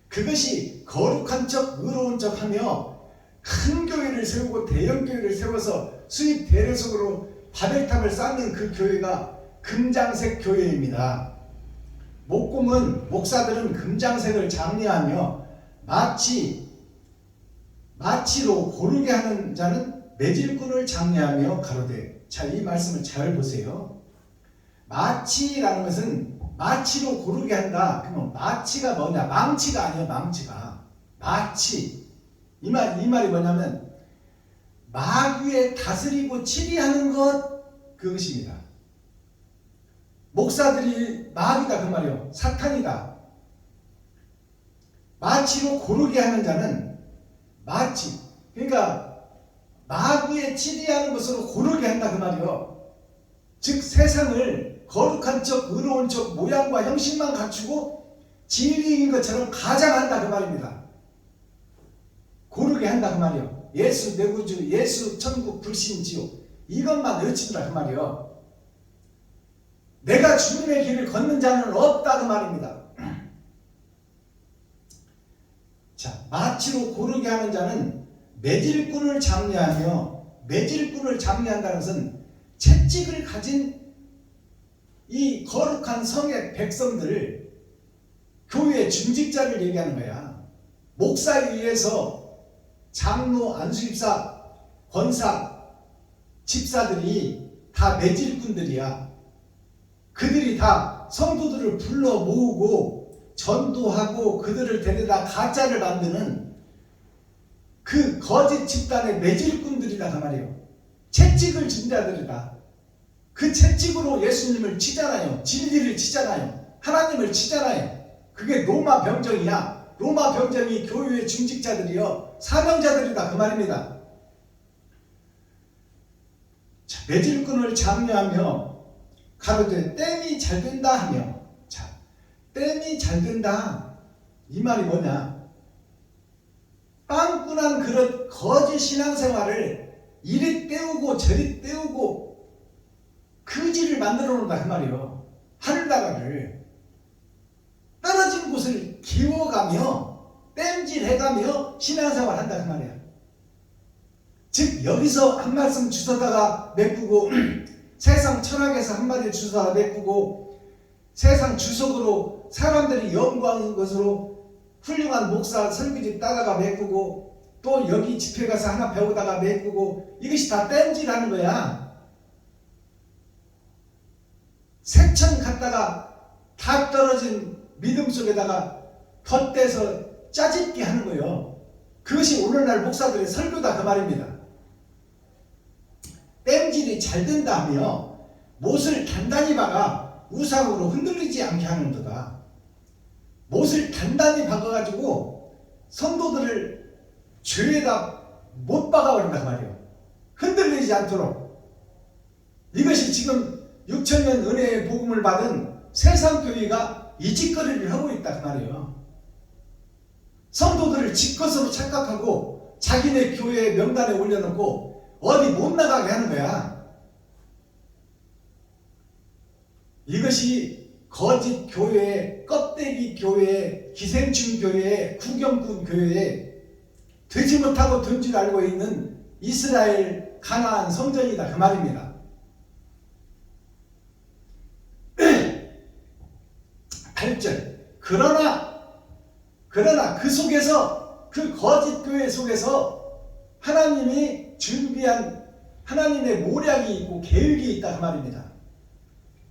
그것이 거룩한 척 의로운 척 하며 큰 교회를 세우고 대형 교회를 세워서 수입 대리석으로 바벨탑을 쌓는 그 교회가 금장색 교회입니다. 목사들은 금장색을 장려하며 마치로 고르게 하는 자는 매질꾼을 장려하며 가로되. 자, 이 말씀을 잘 보세요. 마치라는 것은 마치로 고르게 한다. 그러면 마치가 뭐냐? 망치가 아니에요. 망치가. 마치. 이 말이 뭐냐면 마귀에 다스리고 치리하는 것, 그것입니다. 목사들이 마귀다 그 말이에요. 사탄이다. 마치로 고르게 하는 자는 마치, 그러니까 마귀에 치리하는 것으로 고르게 한다 그 말이에요. 즉 세상을 거룩한 척 의로운 척 모양과 형식만 갖추고 진리인 것처럼 가장한다 그 말입니다. 고르게 한다 그 말이에요. 예수 내 구주, 예수 천국, 불신 지옥, 이것만 외친다 그 말이에요. 내가 주님의 길을 걷는 자는 없다 그 말입니다. 자, 마치로 고르게 하는 자는 매질꾼을 장려하며, 매질꾼을 장려한다는 것은 채찍을 가진 이 거룩한 성의 백성들, 교회의 중직자를 얘기하는 거야. 목사에 의해서 장로, 안수집사, 권사, 집사들이 다 매질꾼들이야. 그들이 다 성도들을 불러 모으고 전도하고 그들을 데려다 가짜를 만드는 그 거짓 집단의 매질꾼들이다 그 말이에요. 채찍을 진 자들이다. 그 채찍으로 예수님을 치잖아요. 진리를 치잖아요. 하나님을 치잖아요. 그게 로마 병정이야. 로마 병정이 교회의 중직자들이요, 사명자들이다 그 말입니다. 자, 매질꾼을 장려하며 가로되 땜이 잘 된다 하며. 자, 땜이 잘 된다, 이 말이 뭐냐? 빵꾸난 그릇 거짓 신앙생활을 이리 때우고 저리 때우고 거지를 만들어 놓는다 그 말이에요. 하늘나라를 떨어진 곳을 기워가며 땜질해가며 신앙생활 한다 그 말이야. 즉 여기서 한 말씀 주워다가 메꾸고 세상 철학에서 한마디 주워다가 메꾸고 세상 주석으로 사람들이 연구하는 것으로 훌륭한 목사 설교집 따다가 메꾸고 또 여기 집회 가서 하나 배우다가 메꾸고 이것이 다 땜질하는 거야. 색천 갖다가 다 떨어진 믿음 속에다가 덧대서 짜집기 하는 거예요. 그것이 오늘날 목사들의 설교다 그 말입니다. 땜질이 잘 된다며 못을 단단히 박아 우상으로 흔들리지 않게 하는 거다. 못을 단단히 박아가지고 성도들을 죄에다 못 박아버린단 말이에요. 흔들리지 않도록. 이것이 지금 6천년 은혜의 복음을 받은 세상 교회가 이 짓거리를 하고 있다 그 말이에요. 성도들을 지것으로 착각하고 자기네 교회 명단에 올려놓고 어디 못 나가게 하는 거야. 이것이 거짓 교회, 껍데기 교회, 기생충 교회, 구경꾼 교회에 되지 못하고 된 줄 알고 있는 이스라엘 가나안 성전이다 그 말입니다. 8절 그러나 그 속에서 그 거짓 교회 속에서 하나님이 준비한 하나님의 모략이 있고 계획이 있다 그 말입니다.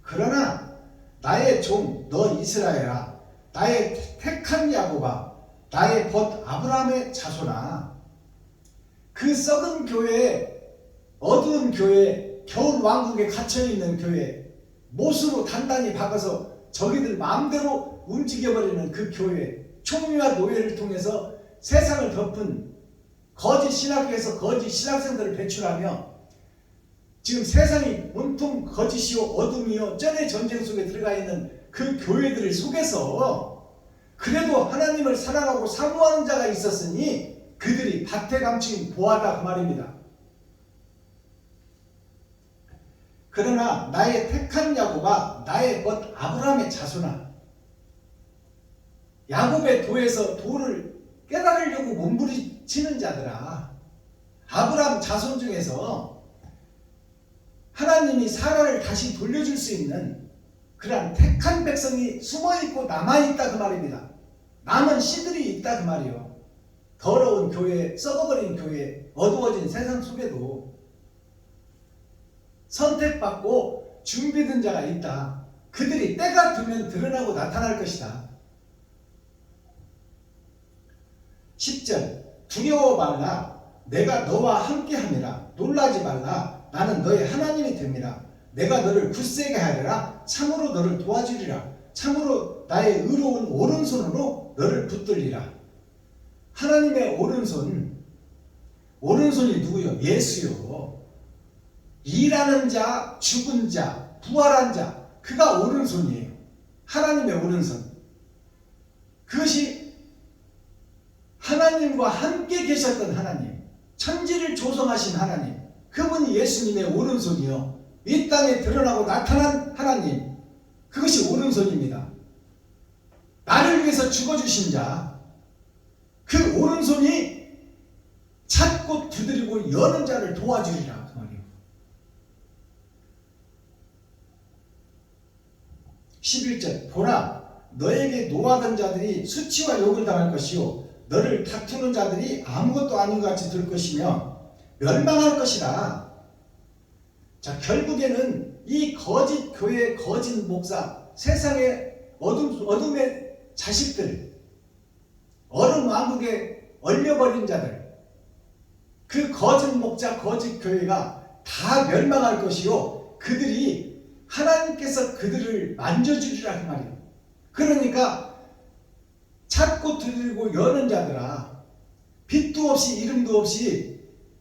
그러나 나의 종 너 이스라엘아, 나의 택한 야곱아, 나의 벗 아브라함의 자손아, 그 썩은 교회, 어두운 교회, 겨울 왕국에 갇혀있는 교회, 못으로 단단히 박아서 저기들 마음대로 움직여버리는 그 교회, 총리와 노예를 통해서 세상을 덮은 거짓 신학교에서 거짓 신학생들을 배출하며 지금 세상이 온통 거짓이요 어둠이요 쩐의 전쟁 속에 들어가 있는 그 교회들 속에서 그래도 하나님을 사랑하고 사모하는 자가 있었으니 그들이 밭에 감춘 보화다 그 말입니다. 그러나 나의 택한 야곱아, 나의 벗 아브라함의 자손아, 야곱의 도에서 도를 깨달으려고 몸부림치는 자들아, 아브라함 자손 중에서 하나님이 사라를 다시 돌려줄 수 있는 그러한 택한 백성이 숨어있고 남아있다 그 말입니다. 남은 씨들이 있다 그 말이요. 더러운 교회, 썩어버린 교회, 어두워진 세상 속에도 선택받고 준비된 자가 있다. 그들이 때가 되면 드러나고 나타날 것이다. 10절 두려워 말라. 내가 너와 함께함이라. 놀라지 말라. 나는 너의 하나님이 됩니다. 내가 너를 굳세게 하리라. 참으로 너를 도와주리라. 참으로 나의 의로운 오른손으로 너를 붙들리라. 하나님의 오른손이 누구요? 예수요. 일하는 자, 죽은 자, 부활한 자, 그가 오른손이에요. 하나님의 오른손. 그것이 하나님과 함께 계셨던 하나님, 천지를 조성하신 하나님, 그분이 예수님의 오른손이요. 이 땅에 드러나고 나타난 하나님, 그것이 오른손입니다. 나를 위해서 죽어주신 자, 그 오른손이 찾고 두드리고 여는 자를 도와주리라 그 말이에요. 11절 보라, 너에게 노하던 자들이 수치와 욕을 당할 것이요 너를 다투는 자들이 아무것도 아닌 것 같이 될 것이며 멸망할 것이다. 자, 결국에는 이 거짓 교회, 거짓 목사, 세상의 어둠의 자식들, 어른 왕국에 얼려버린 자들, 그 거짓 목자, 거짓 교회가 다 멸망할 것이요 그들이 하나님께서 그들을 만져주리라 그 말이에요. 그러니까 찾고 두드리고 여는 자들아, 빛도 없이 이름도 없이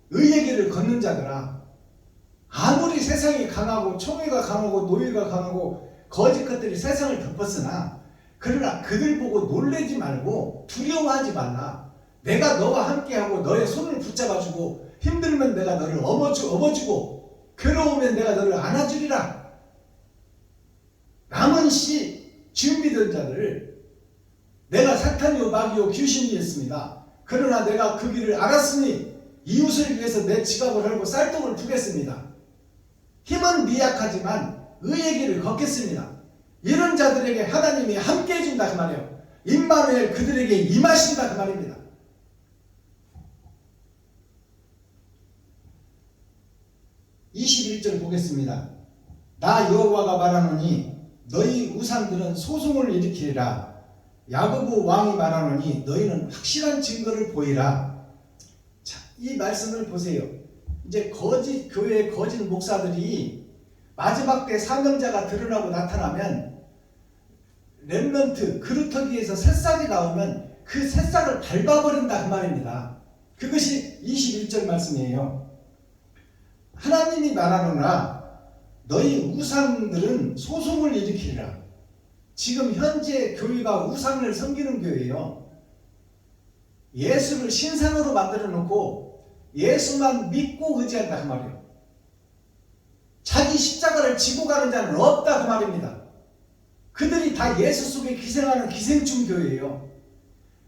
의의 길을 걷는 자들아, 아무리 세상이 강하고 총회가 강하고 노예가 강하고 거짓 것들이 세상을 덮었으나 그러나 그들 보고 놀래지 말고 두려워하지 말라. 내가 너와 함께하고 너의 손을 붙잡아주고 힘들면 내가 너를 업어주고 괴로우면 내가 너를 안아주리라. 남은 씨 준비된 자를 내가 사탄이요 마귀요 귀신이었습니다. 그러나 내가 그 길을 알았으니 이웃을 위해서 내 지갑을 헐고 쌀떡을 푸겠습니다. 힘은 미약하지만 의의 길을 걷겠습니다. 이런 자들에게 하나님이 함께 해준다 그 말이에요. 임마누엘 그들에게 임하신다 그 말입니다. (21절) 보겠습니다. 나 여호와가 말하노니 너희 우상들은 소송을 일으키리라. 야고보 왕이 말하노니 너희는 확실한 증거를 보이라. 자, 이 말씀을 보세요. 이제 거짓 교회 거짓 목사들이 마지막 때 사명자가 드러나고 나타나면 렘넌트 그루터기에서 새싹이 나오면 그 새싹을 밟아버린다 그 말입니다. 그것이 21절 말씀이에요. 하나님이 말하노라 너희 우상들은 소송을 일으키리라. 지금 현재 교회가 우상을 섬기는 교회예요. 예수를 신상으로 만들어 놓고 예수만 믿고 의지한다 그 말이에요. 자기 십자가를 지고 가는 자는 없다 그 말입니다. 그들이 다 예수 속에 기생하는 기생충 교회예요.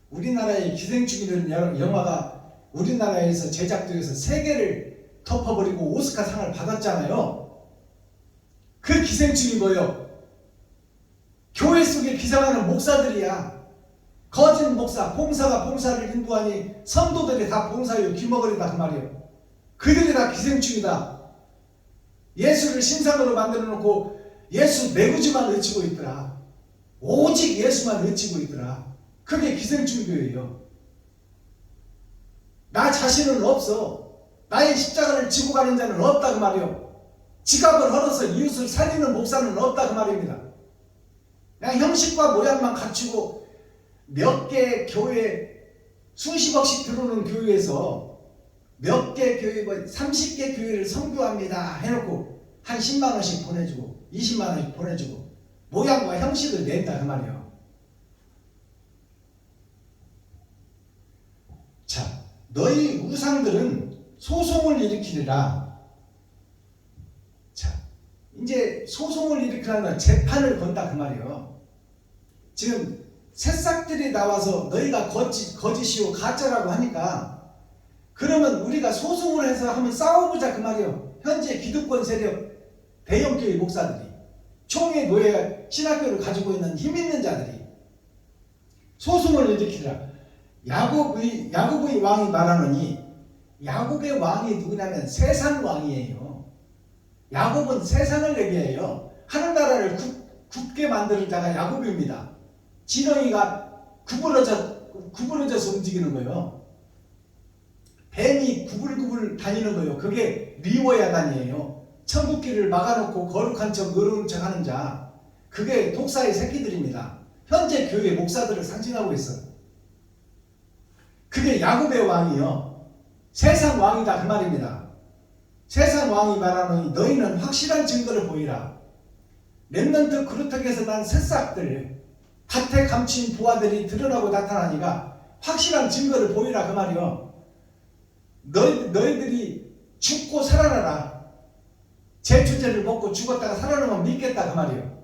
우리나라의 기생충이라는 영화가 우리나라에서 제작돼서 세계를 덮어버리고 오스카 상을 받았잖아요. 그 기생충이 뭐예요? 교회 속에 기생하는 목사들이야. 거짓 목사, 봉사가 봉사를 인도하니 성도들이 다 봉사요 귀머거리다 그 말이에요. 그들이 다 기생충이다. 예수를 신상으로 만들어 놓고 예수 내구지만 외치고 있더라. 오직 예수만 외치고 있더라. 그게 기생충 교회예요. 나 자신은 없어. 나의 십자가를 지고 가는 자는 없다 그 말이요. 지갑을 헐어서 이웃을 살리는 목사는 없다 그 말입니다. 그냥 형식과 모양만 갖추고 몇 개 교회 수십억씩 들어오는 교회에서 몇 개 교회 30개 교회를 선교합니다 해놓고 한 10만 원씩 보내주고 20만 원씩 보내주고 모양과 형식을 낸다 그 말이요. 자, 너희 우상들은 소송을 일으키리라. 자, 이제 소송을 일으키라는 건 재판을 건다 그 말이에요. 지금 새싹들이 나와서 너희가 거짓이요 가짜라고 하니까 그러면 우리가 소송을 해서 한번 싸워보자 그 말이에요. 현재 기득권 세력 대형교회 목사들이 총회 노예 신학교를 가지고 있는 힘 있는 자들이 소송을 일으키라. 야곱의 왕이 말하노니 야곱의 왕이 누구냐면 세상 왕이에요. 야곱은 세상을 얘기해요. 하늘나라를 굳게 만드는 자가 야곱입니다. 지렁이가 구부러져서 움직이는 거예요. 뱀이 구불구불 다니는 거예요. 그게 리워야단이에요. 천국길을 막아놓고 거룩한 척 의로운 척 하는 자. 그게 독사의 새끼들입니다. 현재 교회 목사들을 상징하고 있어요. 그게 야곱의 왕이요. 세상 왕이다 그 말입니다. 세상 왕이 말하노니 너희는 확실한 증거를 보이라. 렘넌트 그루터기에서 난 새싹들 밭에 감춘 부하들이 드러나고 나타나니까 확실한 증거를 보이라 그 말이요. 너희들이 죽고 살아나라. 제초제를 먹고 죽었다가 살아나면 믿겠다 그 말이요.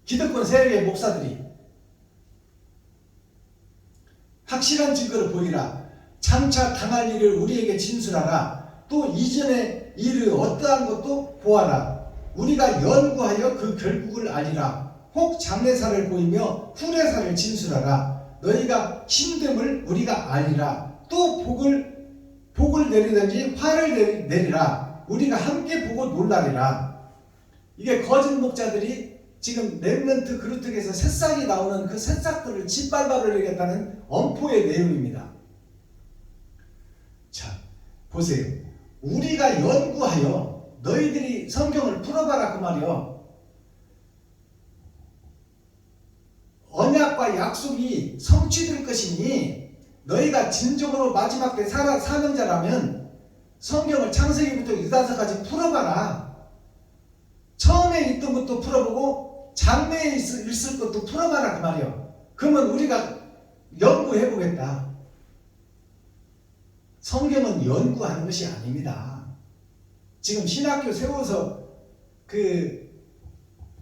기득권 세력의 목사들이 확실한 증거를 보이라. 장차 당할 일을 우리에게 진술하라. 또 이전의 일을 어떠한 것도 보아라. 우리가 연구하여 그 결국을 알리라. 혹 장래사를 보이며 후래사를 진술하라. 너희가 힘듦을 우리가 알리라. 또 복을 내리든지 화를 내리라. 우리가 함께 보고 놀라리라. 이게 거짓 목자들이 지금 렘넌트 그루터기에서 새싹이 나오는 그 새싹들을 짓밟아버리겠다는 엄포의 내용입니다. 자, 보세요. 우리가 연구하여 너희들이 성경을 풀어봐라 그 말이요. 언약과 약속이 성취될 것이니 너희가 진정으로 마지막 때 사명자라면 성경을 창세기부터 유다서까지 풀어봐라. 처음에 있던 것도 풀어보고 장래에 있을 것도 풀어봐라 그 말이요. 그러면 우리가 연구해보겠다. 성경은 연구하는 것이 아닙니다. 지금 신학교 세워서 그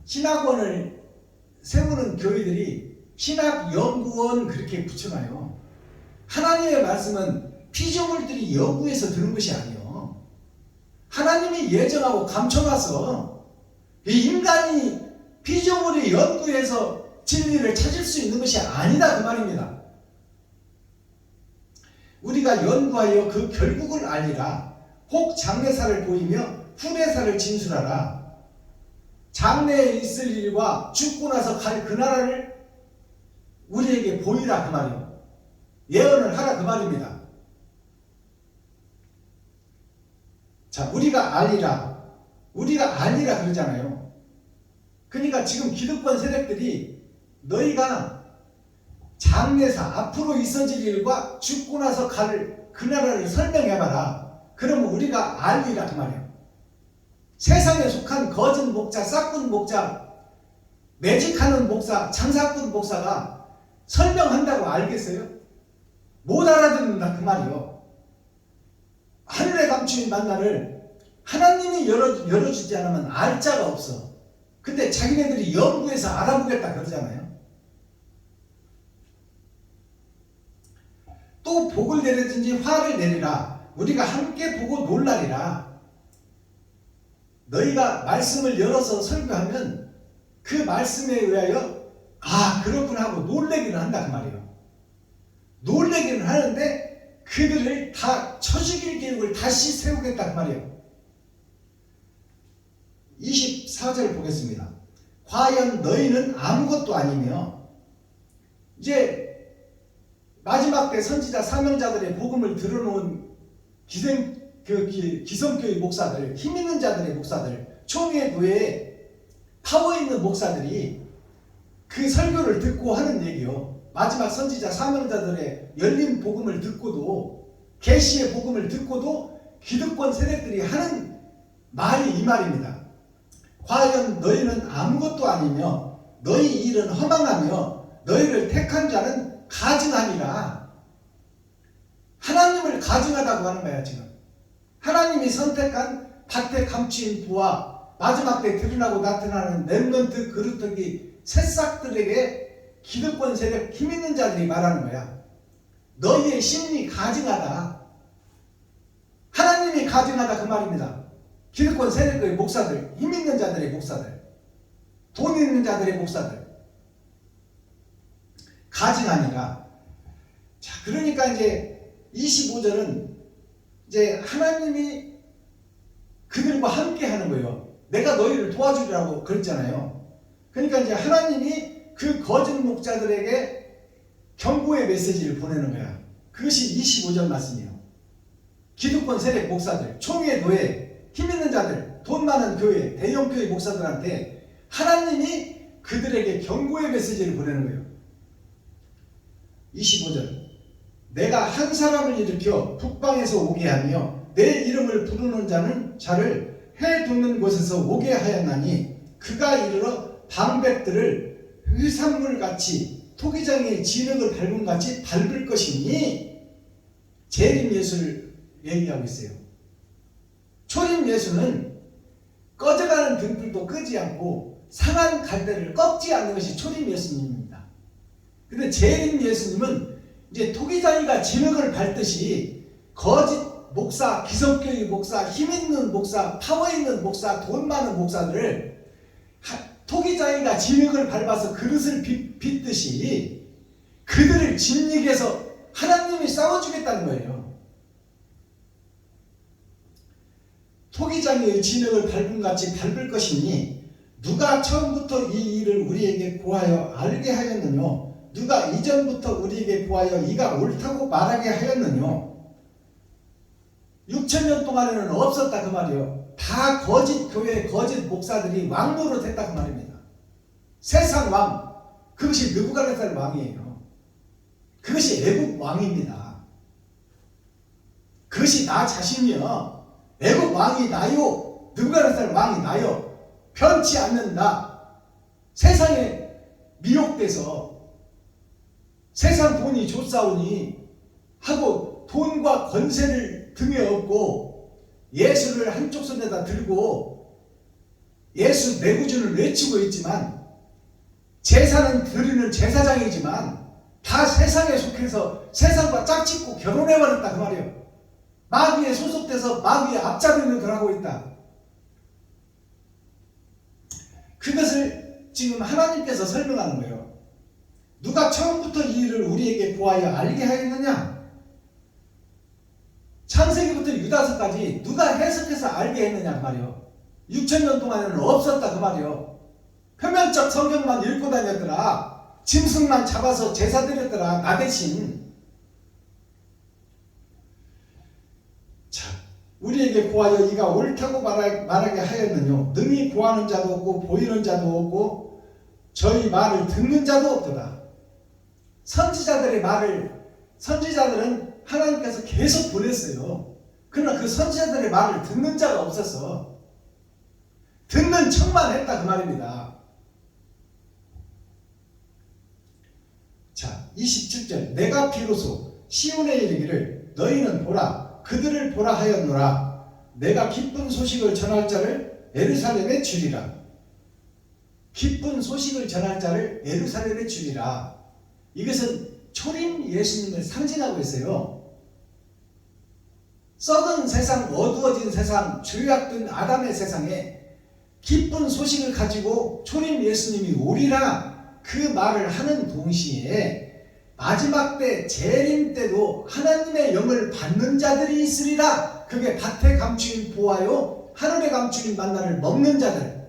신학원을 세우는 교회들이 신학연구원 그렇게 붙여놔요. 하나님의 말씀은 피조물들이 연구해서 들은 것이 아니에요. 하나님이 예정하고 감춰놔서 이 인간이 피조물이 연구해서 진리를 찾을 수 있는 것이 아니다 그 말입니다. 우리가 연구하여 그 결국을 알리라. 혹 장래사를 보이며 후래사를 진술하라. 장래에 있을 일과 죽고 나서 갈 그 나라를 우리에게 보이라 그 말이요. 예언을 하라 그 말입니다. 자, 우리가 알리라 그러잖아요. 그러니까 지금 기득권 세력들이 너희가 장래사 앞으로 있어질 일과 죽고 나서 갈 그 나라를 설명해봐라. 그러면 우리가 알리라 그 말이에요. 세상에 속한 거짓 목자, 싹군 목자, 매직하는 목사, 장사꾼 목사가 설명한다고 알겠어요? 못 알아듣는다 그 말이요. 하늘에 감추인 만나를 하나님이 열어주지 않으면 알 자가 없어. 근데 자기네들이 연구해서 알아보겠다 그러잖아요. 또 복을 내리든지 화를 내리라. 우리가 함께 보고 놀라리라. 너희가 말씀을 열어서 설교하면 그 말씀에 의하여 그렇구나 하고 놀래기는 한다 그 말이에요. 놀래기는 하는데 그들을 다 처죽일 계획을 다시 세우겠다 그 말이에요. 24절 보겠습니다. 과연 너희는 아무것도 아니며, 이제 마지막 때 선지자 사명자들의 복음을 들어놓은 기성교의 목사들, 힘있는 자들의 목사들, 총회 교회에 파워 있는 목사들이 그 설교를 듣고 하는 얘기요. 마지막 선지자 사명자들의 열린 복음을 듣고도, 계시의 복음을 듣고도 기득권 세력들이 하는 말이 이 말입니다. 과연 너희는 아무것도 아니며 너희 일은 허망하며 너희를 택한 자는 가증하니라. 하나님을 가증하다고 하는 거야 지금. 하나님이 선택한 밭에 감추인 부와 마지막 때 드러나고 나타나는 렘넌트 그루터기 새싹들에게 기득권 세력 힘있는 자들이 말하는 거야. 너희의 심리 가증하다. 하나님이 가증하다 그 말입니다. 기득권 세력의 목사들, 힘있는 자들의 목사들, 돈 있는 자들의 목사들 가증하니라. 자, 그러니까 이제 25절은 이제 하나님이 그들과 함께 하는 거예요. 내가 너희를 도와주리라고 그랬잖아요. 그러니까 이제 하나님이 그 거짓 목자들에게 경고의 메시지를 보내는 거야. 그것이 25절 말씀이에요. 기득권 세력 목사들, 총회 노예, 힘있는 자들, 돈 많은 교회, 대형 교회 목사들한테 하나님이 그들에게 경고의 메시지를 보내는 거예요. 25절. 내가 한 사람을 일으켜 북방에서 오게 하며 내 이름을 부르는 자를 해두는 곳에서 오게 하였나니 그가 이르러 방백들을 회산물같이 토기장의 진흙을 밟은 같이 밟을 것이니, 재림 예수를 얘기하고 있어요. 초림 예수는 꺼져가는 등불도 끄지 않고 상한 갈대를 꺾지 않는 것이 초림 예수님입니다. 근데 재림 예수님은 이제 토기장이가 진흙을 밟듯이 거짓 목사, 기성교의 목사, 힘있는 목사, 파워 있는 목사, 돈 많은 목사들을 토기장이가 진흙을 밟아서 그릇을 빚듯이 그들을 진리해서 하나님이 싸워주겠다는 거예요. 토기장이의 진흙을 밟은 같이 밟을 것이니 누가 처음부터 이 일을 우리에게 고하여 알게 하였느뇨? 누가 이전부터 우리에게 고하여 이가 옳다고 말하게 하였느뇨? 6,000년 동안에는 없었다 그 말이에요. 다 거짓 교회, 거짓 목사들이 왕 노릇했다 그 말입니다. 세상 왕, 그것이 느부갓네살 왕이에요. 그것이 애국 왕입니다. 그것이 나 자신이요. 애국 왕이 나요. 느부갓네살 왕이 나요. 편치 않는다. 세상에 미혹돼서 세상 돈이 좋사오니 하고 돈과 권세를 등에 업고 예수를 한쪽 손에다 들고 예수 내구주를 외치고 있지만, 제사는 드리는 제사장이지만 다 세상에 속해서 세상과 짝짓고 결혼해버렸다 그 말이에요. 마귀에 소속돼서 마귀의 앞잡이를 하고 있다. 그것을 지금 하나님께서 설명하는 거예요. 누가 처음부터 이 일을 우리에게 고하여 알게 하였느냐? 창세기부터 유다서까지 누가 해석해서 알게 했느냐 그 말이요. 6,000년 동안에는 없었다 그 말이요. 표면적 성경만 읽고 다녔더라. 짐승만 잡아서 제사 드렸더라. 나 대신. 자, 우리에게 고하여 이가 옳다고 말하게 하였느뇨. 능히 고하는 자도 없고 보이는 자도 없고 저희 말을 듣는 자도 없도다. 선지자들은 하나님께서 계속 보냈어요. 그러나 그 선지자들의 말을 듣는 자가 없었어. 듣는 척만 했다 그 말입니다. 자, 27절. 내가 비로소 시온에 이르기를 너희는 보라 그들을 보라 하였노라. 내가 기쁜 소식을 전할 자를 예루살렘에 주리라. 기쁜 소식을 전할 자를 예루살렘에 주리라. 이것은 초림 예수님을 상징하고 있어요. 썩은 세상, 어두워진 세상, 죄악된 아담의 세상에 기쁜 소식을 가지고 초림 예수님이 오리라 그 말을 하는 동시에 마지막 때 재림 때도 하나님의 영을 받는 자들이 있으리라. 그게 밭에 감추인 보화요 하늘에 감추인 만나를 먹는 자들,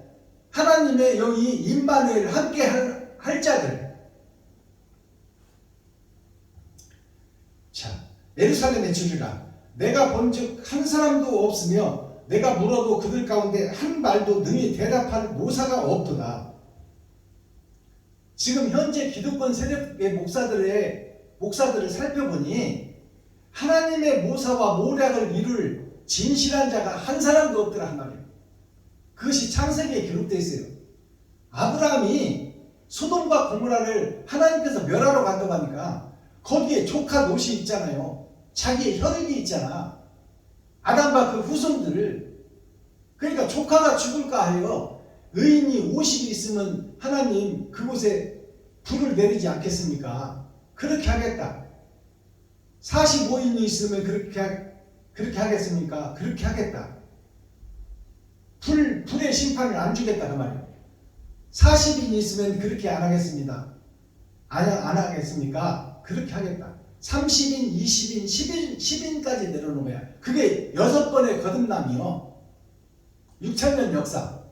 하나님의 영이 임마누엘 함께 할 자들. 자, 예루살렘에 주리라. 내가 본즉 한 사람도 없으며 내가 물어도 그들 가운데 한 말도 능히 대답할 모사가 없도다. 지금 현재 기득권 세력의 목사들을 살펴보니 하나님의 모사와 모략을 이룰 진실한 자가 한 사람도 없더라 한 말이에요. 그것이 창세기에 기록되어 있어요. 아브라함이 소돔과 고모라를 하나님께서 멸하러 간다고 하니까 거기에 조카 롯이 있잖아요. 자기의 혈육이 있잖아. 아담과 그 후손들. 그러니까 조카가 죽을까 하여 의인이 50이 있으면 하나님 그곳에 불을 내리지 않겠습니까? 그렇게 하겠다. 45인이 있으면 그렇게 하겠습니까? 그렇게 하겠다. 불의 심판을 안 주겠다 그 말이에요. 40인이 있으면 그렇게 안 하겠습니다. 안 하겠습니까? 그렇게 하겠다. 30인, 20인, 10인까지 내려놓은 거야. 그게 6번의 거듭남이요. 6,000년 역사,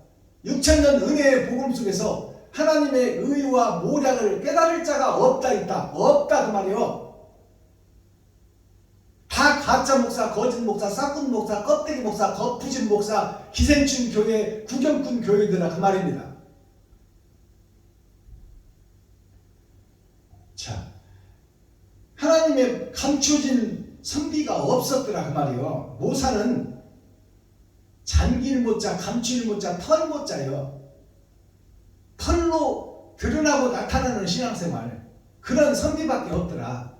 6,000년 은혜의 복음 속에서 하나님의 의와 모략을 깨달을 자가 없다 있다. 없다 그 말이요. 다 가짜 목사, 거짓 목사, 싹군 목사, 껍데기 목사, 거푸진 목사, 기생충 교회, 구경꾼 교회들아 그 말입니다. 자, 하나님의 감춰진 선비가 없었더라 그 말이요. 모사는 잔길 못자, 감출 못자, 털 못자요. 털로 드러나고 나타나는 신앙생활, 그런 선비밖에 없더라.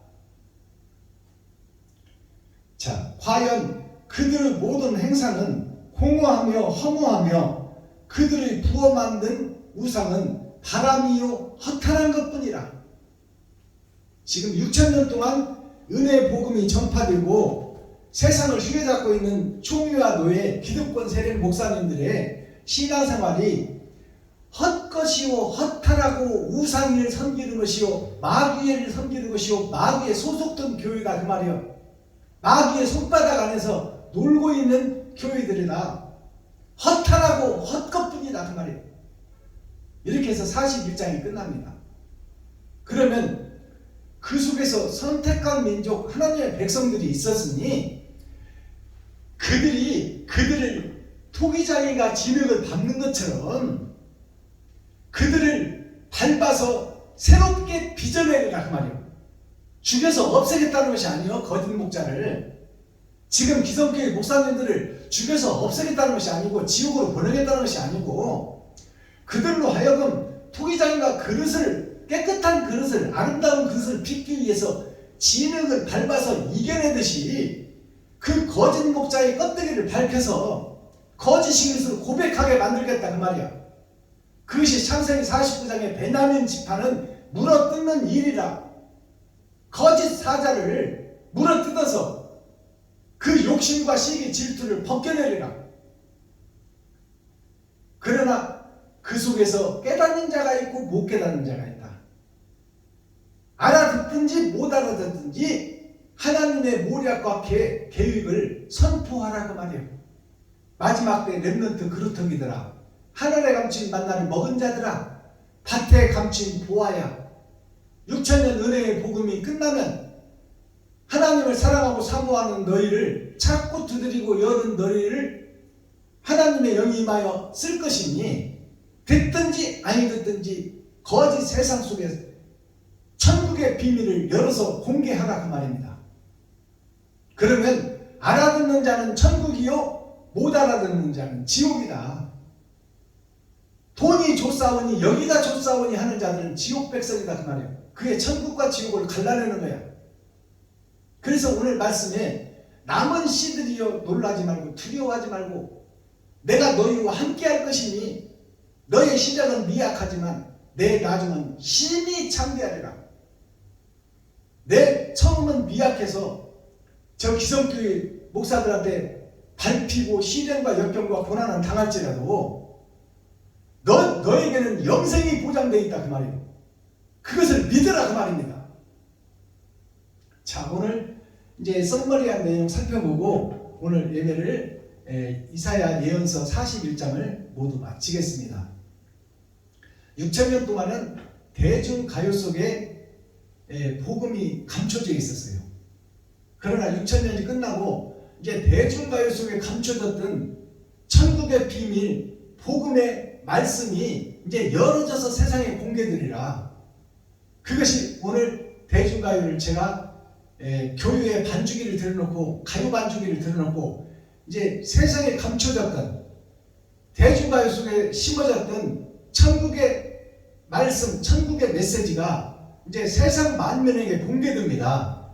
자, 과연 그들의 모든 행사는 공허하며 허무하며 그들의 부어 만든 우상은 바람이요 허탄한 것뿐이라. 지금 6,000년 동안 은혜의 복음이 전파되고 세상을 휘어잡고 있는 총회와 노예, 기득권 세력 목사님들의 신앙생활이 헛것이요 허탄하고 우상을 섬기는 것이요 마귀를 섬기는 것이요 마귀에 소속된 교회다 그 말이요. 마귀의 손바닥 안에서 놀고 있는 교회들이다. 허탄하고 헛것뿐이다 그 말이에요. 이렇게 해서 41장이 끝납니다. 그러면 그 속에서 선택한 민족 하나님의 백성들이 있었으니 그들을 토기장이가 진흙을 밟는 것처럼 그들을 밟아서 새롭게 빚어내리라 그 말이에요. 죽여서 없애겠다는 것이 아니요. 거짓 목자를 지금 기성교회 목사님들을 죽여서 없애겠다는 것이 아니고 지옥으로 보내겠다는 것이 아니고 그들로 하여금 토기장이가 깨끗한 그릇을 아름다운 그릇을 빚기 위해서 진흙을 밟아서 이겨내듯이 그 거짓 목자의 껍데기를 밝혀서 거짓인 것을 고백하게 만들겠다 그 말이야. 그것이 창세기 49장의 베냐민 지파는 물어뜯는 일이라. 거짓 사자를 물어뜯어서 그 욕심과 시기 질투를 벗겨내리라. 그러나 그 속에서 깨닫는 자가 있고 못 깨닫는 자가 있다. 알아듣든지 못 알아듣든지 하나님의 모략과 계획을 선포하라고 말이에요. 마지막 때 렘넌트 그루터기들아, 하늘에 감춘 만나를 먹은 자들아, 밭에 감춘 보아야. 6천년 은혜의 복음이 끝나면 하나님을 사랑하고 사모하는 너희를 찾고 두드리고 여는 너희를 하나님의 영이 임하여 쓸 것이니, 듣든지 아니 듣든지 거짓 세상 속에서 천국의 비밀을 열어서 공개하라 그 말입니다. 그러면 알아듣는 자는 천국이요 못 알아듣는 자는 지옥이다. 돈이 좋사오니 여기가 좋사오니 하는 자들은 지옥 백성이다 그 말이에요. 그게 천국과 지옥을 갈라내는 거야. 그래서 오늘 말씀에 남은 씨들이여 놀라지 말고 두려워하지 말고 내가 너희와 함께할 것이니 너의 시작은 미약하지만 내 나중은 심히 창대하리라. 내 처음은 미약해서 저 기성교회 목사들한테 밟히고 시련과 역경과 고난은 당할지라도 너에게는 영생이 보장되어 있다 그 말이에요. 그것을 믿으라 그 말입니다. 자, 오늘 이제 썸머리한 내용 살펴보고 오늘 예배를 이사야 예언서 41장을 모두 마치겠습니다. 6천년 동안은 대중가요 속에 복음이 감춰져 있었어요. 그러나 6천년이 끝나고 이제 대중가요 속에 감춰졌던 천국의 비밀, 복음의 말씀이 이제 열어져서 세상에 공개되리라. 그것이 오늘 대중가요를 제가 교회의 반주기를 들어놓고 가요 반주기를 들어놓고 이제 세상에 감춰졌던 대중가요 속에 심어졌던 천국의 말씀, 천국의 메시지가 이제 세상 만민에게 공개됩니다.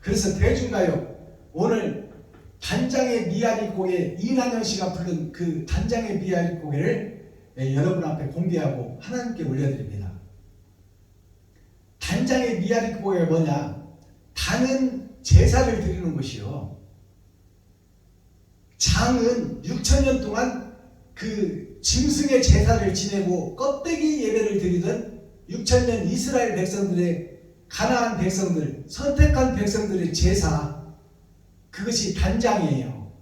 그래서 대중가요 오늘 단장의 미아리 고개 이난영 씨가 부른 그 단장의 미아리 고개를 여러분 앞에 공개하고 하나님께 올려드립니다. 단장의 미아리 고개가 뭐냐? 단은 제사를 드리는 것이요. 장은 6천년 동안 그 짐승의 제사를 지내고 껍데기 예배를 드리던 6천년 이스라엘 백성들의 가나안 백성들, 선택한 백성들의 제사, 그것이 단장이에요.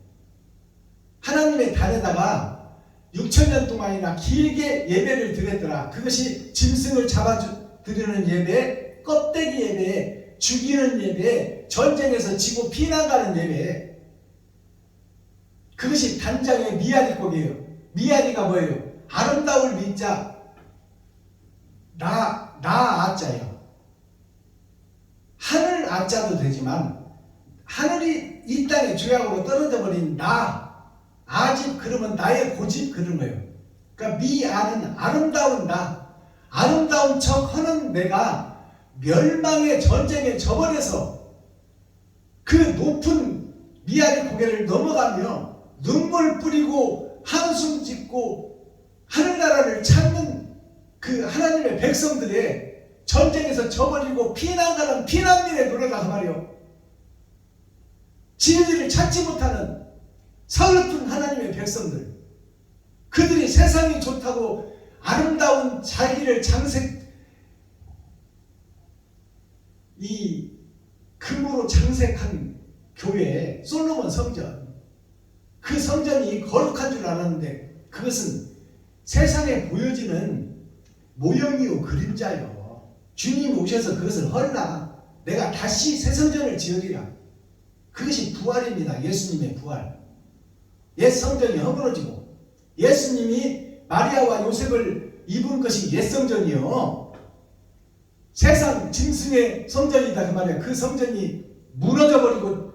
하나님의 단에다가 6천년 동안이나 길게 예배를 드렸더라. 그것이 짐승을 잡아드리는 예배, 껍데기 예배, 죽이는 예배, 전쟁에서 지고 피난 가는 예배, 그것이 단장의 미아리 곡이에요. 미아리가 뭐예요? 아름다울 미자, 나 아자예요. 하늘 아자도 되지만 하늘이 이 땅에 죄악으로 떨어져 버린 나, 아집 그러면 나의 고집 그런 거예요. 그러니까 미아는 아름다운 나, 아름다운 척 하는 내가 멸망의 전쟁에 져버려서 그 높은 미아리 고개를 넘어가며 눈물 뿌리고 한숨 짓고 하늘나라를 찾는 그 하나님의 백성들의 전쟁에서 져버리고 피난가는 피난민의 노래가 그 말이요. 진리를 찾지 못하는 서글픈 하나님의 백성들, 그들이 세상이 좋다고 아름다운 자기를 이 금으로 장색한 교회 솔로몬 성전, 그 성전이 거룩한 줄 알았는데 그것은 세상에 보여지는 모형이요 그림자요. 주님이 오셔서 그것을 헐라 내가 다시 새 성전을 지으리라. 그것이 부활입니다. 예수님의 부활. 옛 성전이 허물어지고 예수님이 마리아와 요셉을 입은 것이 옛 성전이요. 세상 짐승의 성전이다 그 말이야. 그 성전이 무너져버리고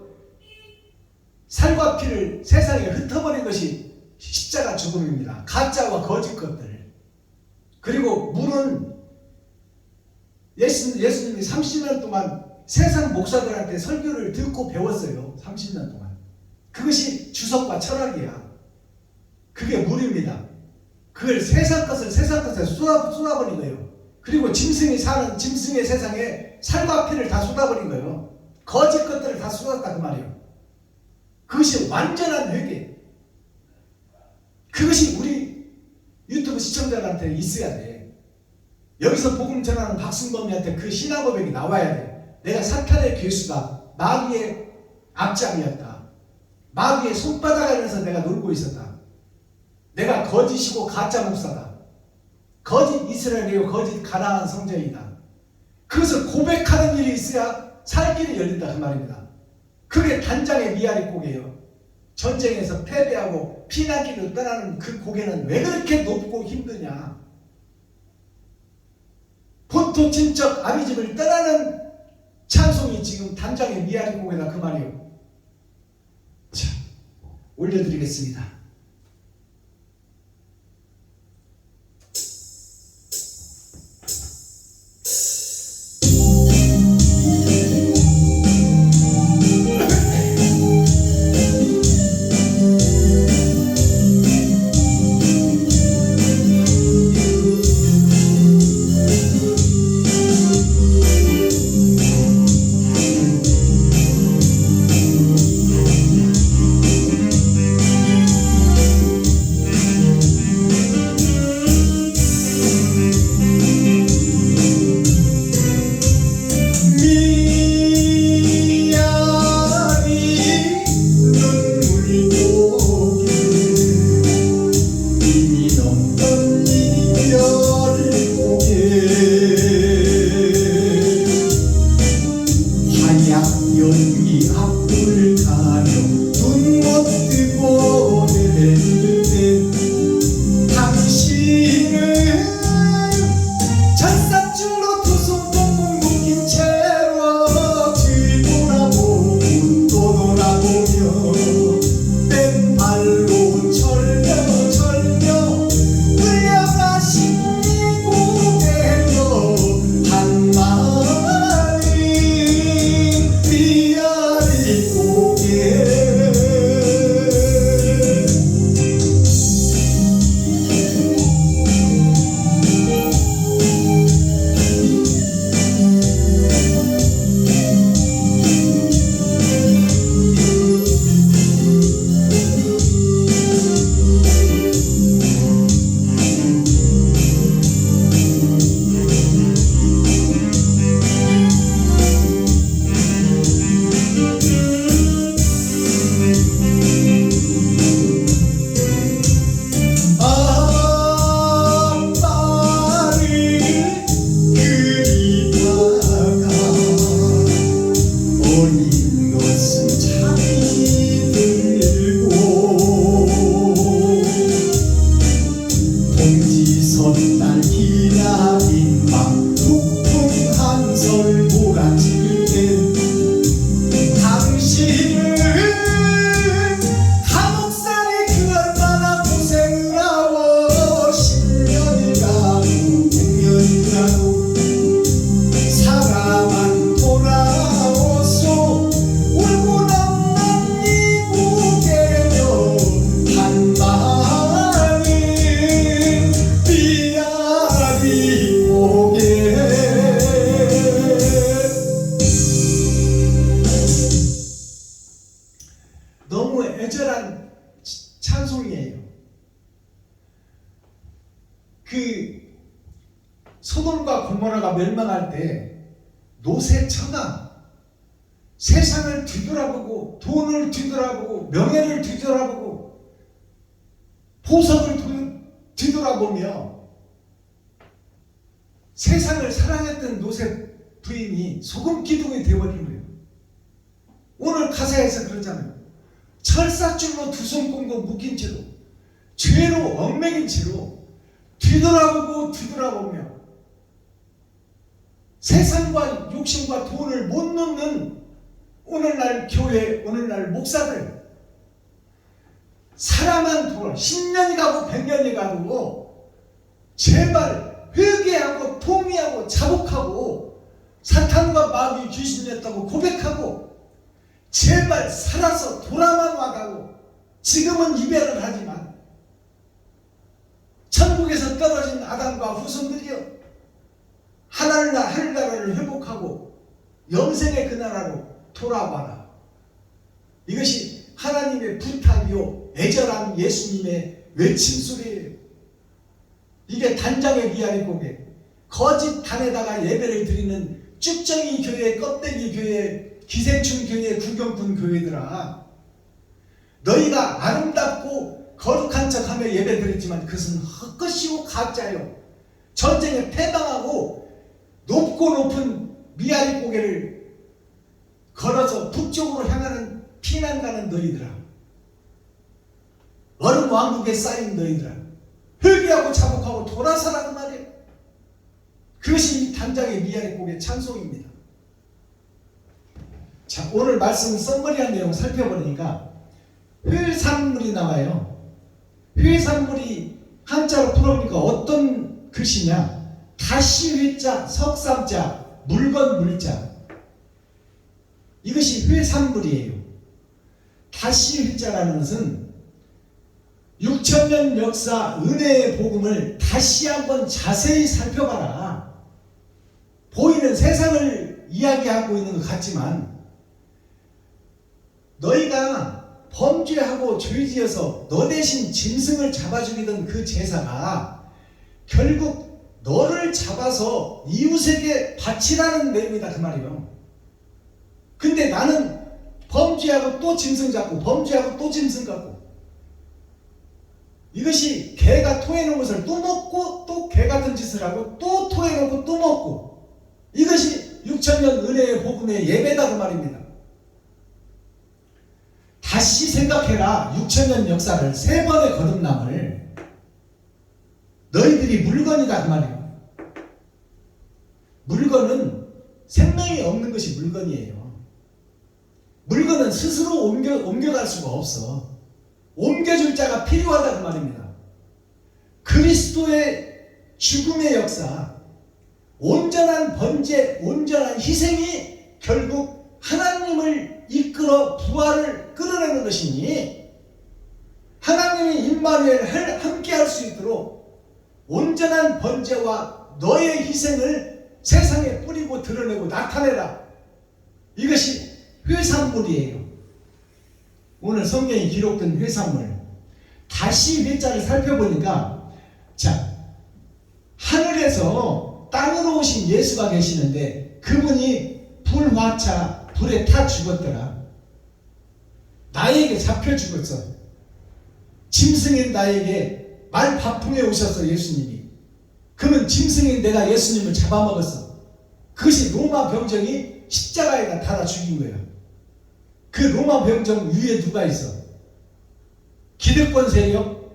살과 피를 세상에 흩어버린 것이 십자가 죽음입니다. 가짜와 거짓 것들. 그리고 물은 예수님이 30년 동안 세상 목사들한테 설교를 듣고 배웠어요. 30년 동안. 그것이 주석과 철학이야. 그게 물입니다. 그걸 세상 것을 쏟아버린 거예요. 그리고 짐승이 사는 짐승의 세상에 살과 피를 다 쏟아버린 거예요. 거짓 것들을 다 쏟았다 그 말이에요. 그것이 완전한 회개. 그것이 우리 유튜브 시청자들한테 있어야 돼. 여기서 복음 전하는 박승범이한테 그 신앙 고백이 나와야 돼. 내가 사탄의 괴수다. 마귀의 앞장이었다. 마귀의 손바닥 안에서 내가 놀고 있었다. 내가 거짓이고 가짜 목사다. 거짓 이스라엘이고 거짓 가나안 성전이다. 그것을 고백하는 일이 있어야 살 길이 열린다 그 말입니다. 그게 단장의 미아리 고개예요. 전쟁에서 패배하고 피난길을 떠나는 그 고개는 왜 그렇게 높고 힘드냐. 본토 친척 아비집을 떠나는 찬송이 지금 단장의 미아리 고개다 그 말이에요. 자, 올려드리겠습니다. 너무 애절한 찬송이에요. 그 소돔과 고모라가 멸망할 때 노새처가 세상을 뒤돌아보고 돈을 뒤돌아보고 명예를 뒤돌아보고 보석을 뒤돌아보며 세상을 사랑했던 노새 부인이 소금 기둥이 되어버린 거예요. 오늘 가사에서 그러잖아요. 철사줄로 두 손 꽁고 묶인 채로 죄로 얽매긴 채로 뒤돌아보고 뒤돌아보며 세상과 욕심과 돈을 못 놓는 오늘날 교회, 오늘날 목사들 사람한 돌아 10년이 가고 100년이 가도 제발 회개하고 통회하고 자복하고 사탄과 마귀 귀신이었다고 고백하고 제발 살아서 돌아만 와가고 지금은 이별을 하지만 천국에서 떨어진 아담과 후손들이여 하늘나라를 회복하고 영생의 그 나라로 돌아와라. 이것이 하나님의 부탁이요 애절한 예수님의 외침소리예요. 이게 단장의 미아리 고개. 거짓 단에다가 예배를 드리는 쭉정이 교회, 껍데기 교회, 기생충 교회, 구경꾼 교회들아, 너희가 아름답고 거룩한 척하며 예배 드렸지만 그것은 헛것이고 가짜요. 전쟁에 패망하고 높고 높은 미아리 고개를 걸어서 북쪽으로 향하는 피난 가는 너희들아, 얼음 왕국에 쌓인 너희들아, 회개하고 자복하고 돌아서라는 말이에요. 그것이 이 단장의 미아리 고개 찬송입니다. 자, 오늘 말씀 썸머리한 내용을 살펴보니까 회산물이 나와요. 회산물이 한자로 풀어보니까 어떤 글씨냐? 다시 회자, 석삼자, 물건 물자. 이것이 회산물이에요. 다시 회자라는 것은 6,000년 역사 은혜의 복음을 다시 한번 자세히 살펴봐라. 보이는 세상을 이야기하고 있는 것 같지만 너희가 범죄하고 죄지어서 너 대신 짐승을 잡아 죽이던 그 제사가 결국 너를 잡아서 이웃에게 바치라는 내용이다 그 말이에요. 근데 나는 범죄하고 또 짐승 잡고 범죄하고 또 짐승 잡고, 이것이 개가 토해놓은 것을 또 먹고 또 개 같은 짓을 하고 또 토해놓고 또 먹고, 이것이 6,000년 은혜의 복음의 예배다 그 말입니다. 다시 생각해라. 6,000년 역사를, 3번의 거듭남을. 너희들이 물건이다 그 말이에요. 물건은 생명이 없는 것이 물건이에요. 물건은 스스로 옮겨갈 수가 없어. 옮겨줄 자가 필요하다 그 말입니다. 그리스도의 죽음의 역사, 온전한 번제, 온전한 희생이 결국 하나님을 이끌어 부활을 끌어내는 것이니, 하나님이 임마누엘 함께 할 수 있도록 온전한 번제와 너의 희생을 세상에 뿌리고 드러내고 나타내라. 이것이 회산물이에요. 오늘 성경에 기록된 회산물, 다시 회자를 살펴보니까, 자, 하늘에서 땅으로 오신 예수가 계시는데 그분이 불화차 불에 타 죽었더라. 나에게 잡혀 죽었어. 짐승인 나에게 말바풍에 오셔서 예수님이, 그러면 짐승인 내가 예수님을 잡아먹었어. 그것이 로마 병정이 십자가에다 달아 죽인 거야. 그 로마 병정 위에 누가 있어? 기득권 세력,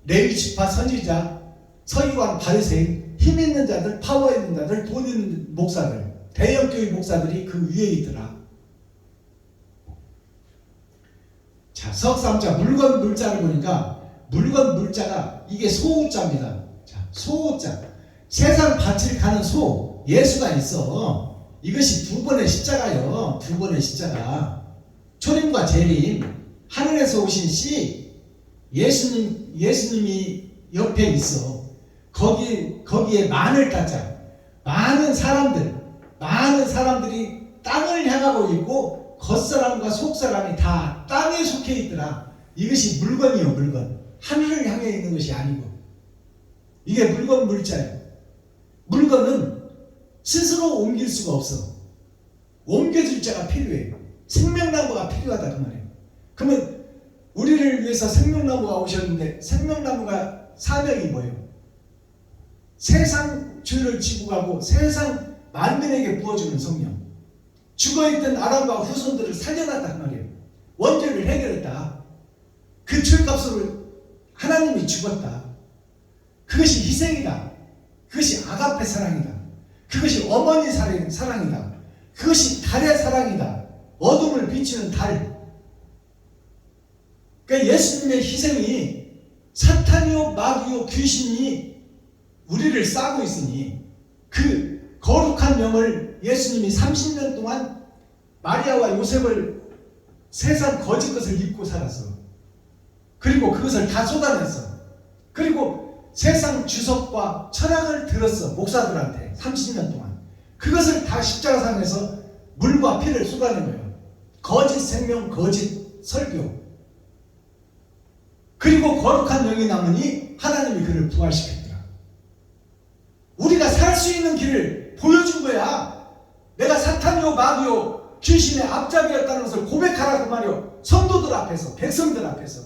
레위 지파 선지자, 서기관 바리새인, 힘 있는 자들, 파워 있는 자들, 돈 있는 목사들, 대형교회 목사들이 그 위에 있더라. 자, 석삼자, 물건 물자를 보니까 물건 물자가 이게 소우자입니다. 자, 소우자, 세상 밭을 가는 소, 예수가 있어. 이것이 2번의 십자가요. 2번의 십자가. 초림과 재림, 하늘에서 오신 씨, 예수님이 옆에 있어. 거기에 많은 따자, 많은 사람들이 땅을 향하고 있고 겉사람과 속사람이 다 땅에 속해 있더라. 이것이 물건이요, 물건. 하늘을 향해 있는 것이 아니고, 이게 물건 물자예요. 물건은 스스로 옮길 수가 없어. 옮겨줄 자가 필요해요. 생명나무가 필요하다 그 말이에요. 그러면 우리를 위해서 생명나무가 오셨는데, 생명나무가 사명이 뭐예요? 세상 죄를 지고 가고 세상 만민에게 부어주는 성령. 죽어있던 아담과 후손들을 살려놨단 말이에요. 원죄를 해결했다. 그 죄값으로 하나님이 죽었다. 그것이 희생이다. 그것이 아가페 사랑이다. 그것이 어머니 사랑이다. 그것이 달의 사랑이다. 어둠을 비추는 달. 그러니까 예수님의 희생이 사탄이요 마귀요 귀신이 우리를 싸고 있으니, 그 거룩한 영을 예수님이 30년 동안 마리아와 요셉을 세상 거짓 것을 입고 살았어. 그리고 그것을 다 쏟아냈어. 그리고 세상 주석과 철학을 들었어. 목사들한테 30년 동안. 그것을 다 십자가상에서 물과 피를 쏟아낸 거예요. 거짓 생명, 거짓 설교. 그리고 거룩한 영이 남으니 하나님이 그를 부활시켰더라. 수 있는 길을 보여준 거야. 내가 사탄이요 마귀요 귀신의 앞잡이였다는 것을 고백하라고 말이요. 성도들 앞에서, 백성들 앞에서.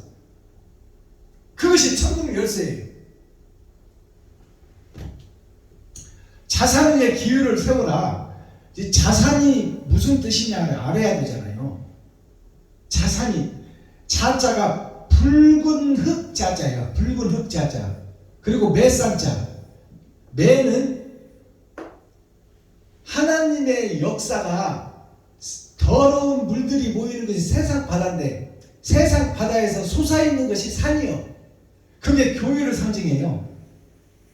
그것이 천국 열쇠예요. 자산 위에 기회를 세워라. 이제 자산이 무슨 뜻이냐를 알아야 되잖아요. 자산이, 자자가 붉은 흑자자예요. 붉은 흑자자. 그리고 매산자. 매는 하나님의 역사가 더러운 물들이 모이는 것이 세상 바다인데, 세상 바다에서 솟아있는 것이 산이요. 그게 교회를 상징해요.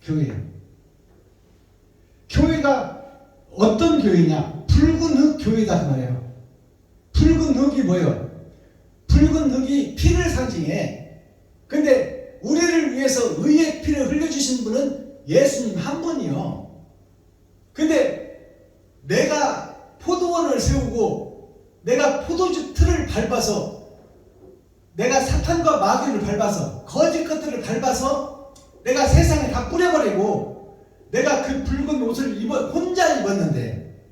교회. 교회가 어떤 교회냐? 붉은 흙 교회다 그 말이에요. 붉은 흙이 뭐예요? 붉은 흙이 피를 상징해. 근데 우리를 위해서 의의 피를 흘려주신 분은 예수님 한 분이요. 근데 내가 포도원을 세우고 내가 포도주 틀을 밟아서, 내가 사탄과 마귀를 밟아서, 거짓 것들을 밟아서 내가 세상에 다 뿌려버리고 내가 그 붉은 옷을 혼자 입었는데,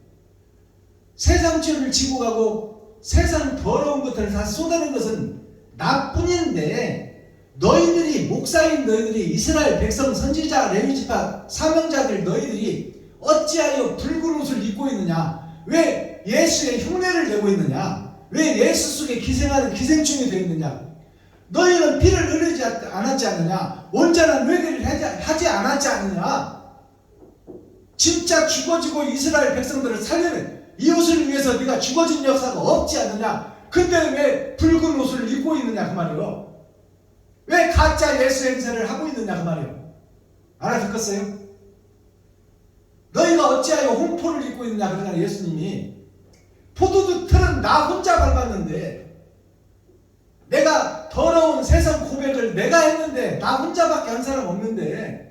세상 죄를 지고 가고 세상 더러운 것들을 다 쏟아낸 것은 나뿐인데, 너희들이, 목사인 너희들이, 이스라엘 백성, 선지자, 레위지파 사명자들 너희들이 어찌하여 붉은 옷을 입고 있느냐? 왜 예수의 흉내를 내고 있느냐? 왜 예수 속에 기생하는 기생충이 되어 있느냐? 너희는 피를 흘리지 않았지 않느냐? 온전한 회개를 하지 않았지 않느냐? 진짜 죽어지고 이스라엘 백성들을 살려낸 이 옷을 위해서 네가 죽어진 역사가 없지 않느냐? 근데 왜 붉은 옷을 입고 있느냐 그 말이요. 왜 가짜 예수 행세를 하고 있느냐 그 말이요. 알아듣겠어요? 너희가 어찌하여 홍포를 입고 있느냐 그러잖아요. 예수님이 포도주 틀은 나 혼자 밟았는데, 내가 더러운 세상 고백을 내가 했는데 나 혼자밖에 한 사람 없는데,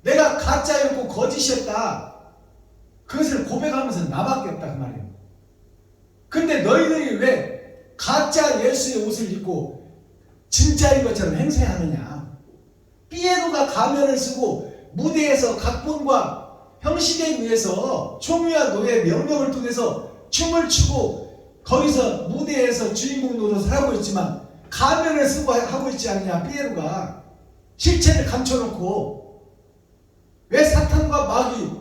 내가 가짜였고 거짓이었다 그것을 고백하면서 나밖에 없다 그 말이에요. 근데 너희들이 왜 가짜 예수의 옷을 입고 진짜인 것처럼 행세하느냐? 삐에로가 가면을 쓰고 무대에서 각본과 형식에 의해서 총위와 노예 명령을 통해서 춤을 추고 거기서 무대에서 주인공 노릇을 하고 있지만 가면을 쓰고 하고 있지 않느냐? 삐에로가 실체를 감춰놓고. 왜 사탄과 마귀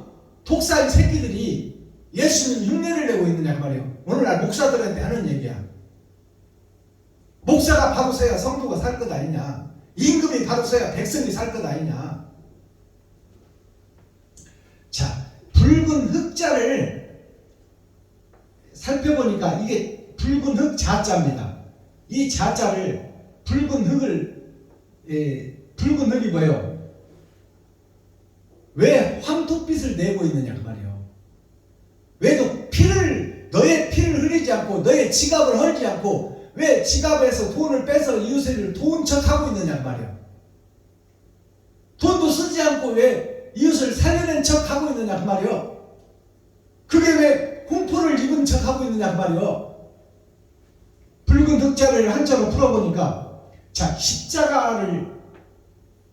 독사의 새끼들이 예수님 흉내를 내고 있느냐 그 말이에요. 오늘날 목사들한테 하는 얘기야. 목사가 바로 서야 성도가 살 것 아니냐? 임금이 바로 서야 백성이 살 것 아니냐? 자, 붉은 흑자를 살펴보니까 이게 붉은 흑 자자입니다. 이 자자를, 붉은 흑이 뭐예요? 왜 황토빛을 내고 있느냐 그 말이에요. 왜 너의 피를 흘리지 않고 너의 지갑을 헐지 않고 왜 지갑에서 돈을 빼서 이웃을 도운 척하고 있느냐 그 말이에요. 돈도 쓰지 않고 왜 이웃을 살려낸 척하고 있느냐 그 말이에요. 그게 왜 홍포를 입은 척하고 있느냐 그 말이에요. 붉은 흑자를 한자로 풀어보니까, 자, 십자가를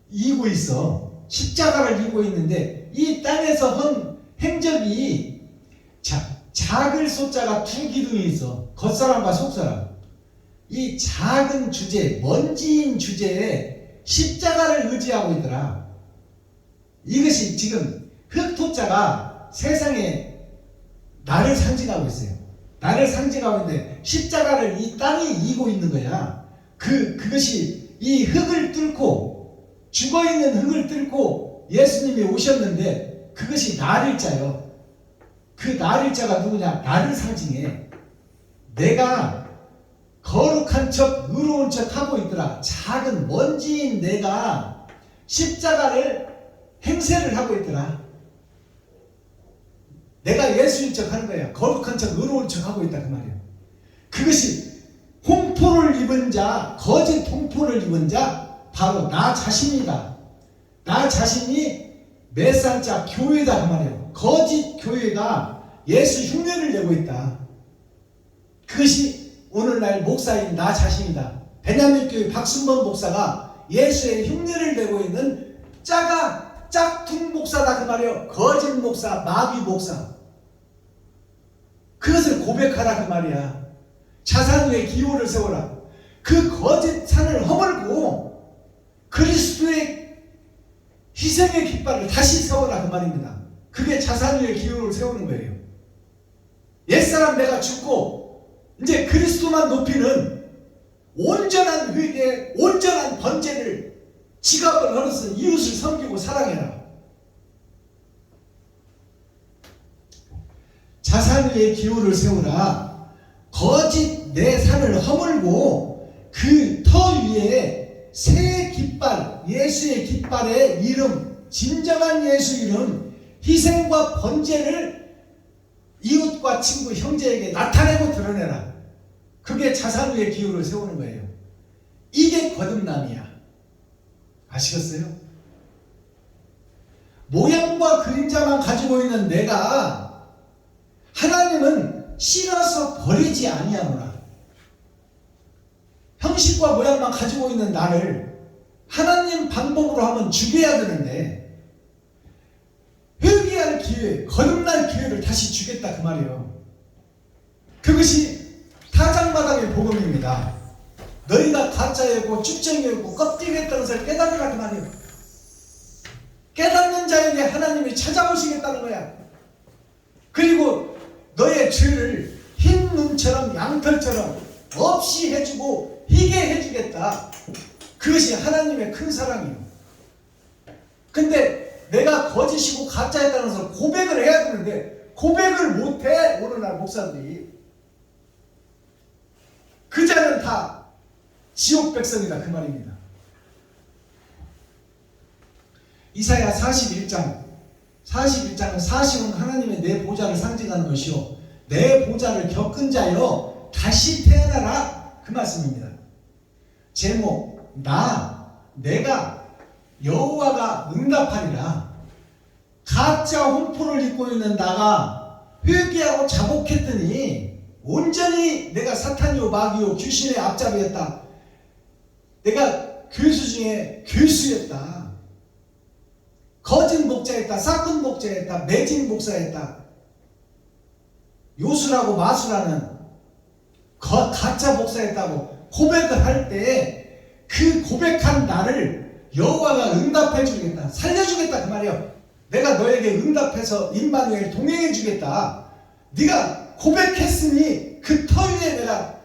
이고 있어. 십자가를 이고 있는데 이 땅에서 한 행적이, 자, 작을 소자가 두 기둥이 있어. 겉사람과 속사람. 이 작은 주제, 먼지인 주제에 십자가를 의지하고 있더라. 이것이 지금 흑토자가 세상에 나를 상징하고 있어요. 나를 상징하고 있는데 십자가를 이 땅이 이고 있는 거야. 그것이 이 흙을 뚫고, 죽어있는 흙을 뚫고 예수님이 오셨는데 그것이 날일자요. 그 날일자가 누구냐? 나를 상징해. 내가 거룩한 척, 의로운 척 하고 있더라. 작은 먼지인 내가 십자가를 행세를 하고 있더라. 내가 예수인 척 하는 거야. 거룩한 척, 의로운 척 하고 있다 그 말이에요. 그것이 홍포를 입은 자, 거짓 홍포를 입은 자, 바로 나 자신이다. 나 자신이 매산자 교회다 그 말이에요. 거짓 교회가 예수 흉내를 내고 있다. 그것이 오늘날 목사인 나 자신이다. 베냐민 교회 박순범 목사가 예수의 흉내를 내고 있는 짜 짝퉁 목사다 그 말이에요. 거짓 목사, 마귀 목사. 그것을 고백하라 그 말이야. 자산 위에 기호를 세워라. 그 거짓 산을 허물고 그리스도의 희생의 깃발을 다시 세워라 그 말입니다. 그게 자산 위에 기호를 세우는 거예요. 옛사람 내가 죽고 이제 그리스도만 높이는 온전한 회개, 온전한 번제를 지갑을 걸어서 이웃을 섬기고 사랑해라. 자산 위에 기호를 세우라. 거짓 내 산을 허물고 그 터 위에 새 깃발, 예수의 깃발의 이름, 진정한 예수 이름, 희생과 번제를 이웃과 친구, 형제에게 나타내고 드러내라. 그게 자산 위에 기호를 세우는 거예요. 이게 거듭남이야. 아시겠어요? 모양과 그림자만 가지고 있는 내가 하나님은 싫어서 버리지 아니하노라. 형식과 모양만 가지고 있는 나를 하나님 방법으로 하면 죽여야 되는데 회개할 기회, 거듭날 기회를 다시 주겠다 그 말이에요. 그것이 타작마당의 복음입니다. 너희가 가짜였고 쭉정이었고 껍데기였다는 것을 깨달으라 그 말이에요. 깨닫는 자에게 하나님이 찾아오시겠다는 거야. 그리고 너의 죄를 흰 눈처럼 양털처럼 없이 해주고 희게 해주겠다. 그것이 하나님의 큰 사랑이에요. 근데 내가 거짓이고 가짜였다는 것을 고백을 해야 되는데 고백을 못해. 오늘날 목사들이 그 자는 다 지옥 백성이다 그 말입니다. 이사야 41장은 40은 하나님의 내 보좌를 상징하는 것이요 내 보좌를 겪은 자여 다시 태어나라 그 말씀입니다. 제목 내가 여호와가 응답하리라. 가짜 홍포를 입고 있는 나가 회개하고 자복했더니 온전히 내가 사탄이요 마귀요 귀신의 앞잡이였다. 내가 교수 중에 교수였다. 거짓 목자였다. 사건 목자였다. 매진 목사였다. 요술하고 마술하는 가짜 목사였다고 고백을 할 때 그 고백한 나를 여호와가 응답해 주겠다. 살려주겠다 그 말이에요. 내가 너에게 응답해서 임마누엘 동행해 주겠다. 네가 고백했으니 그 터 위에 내가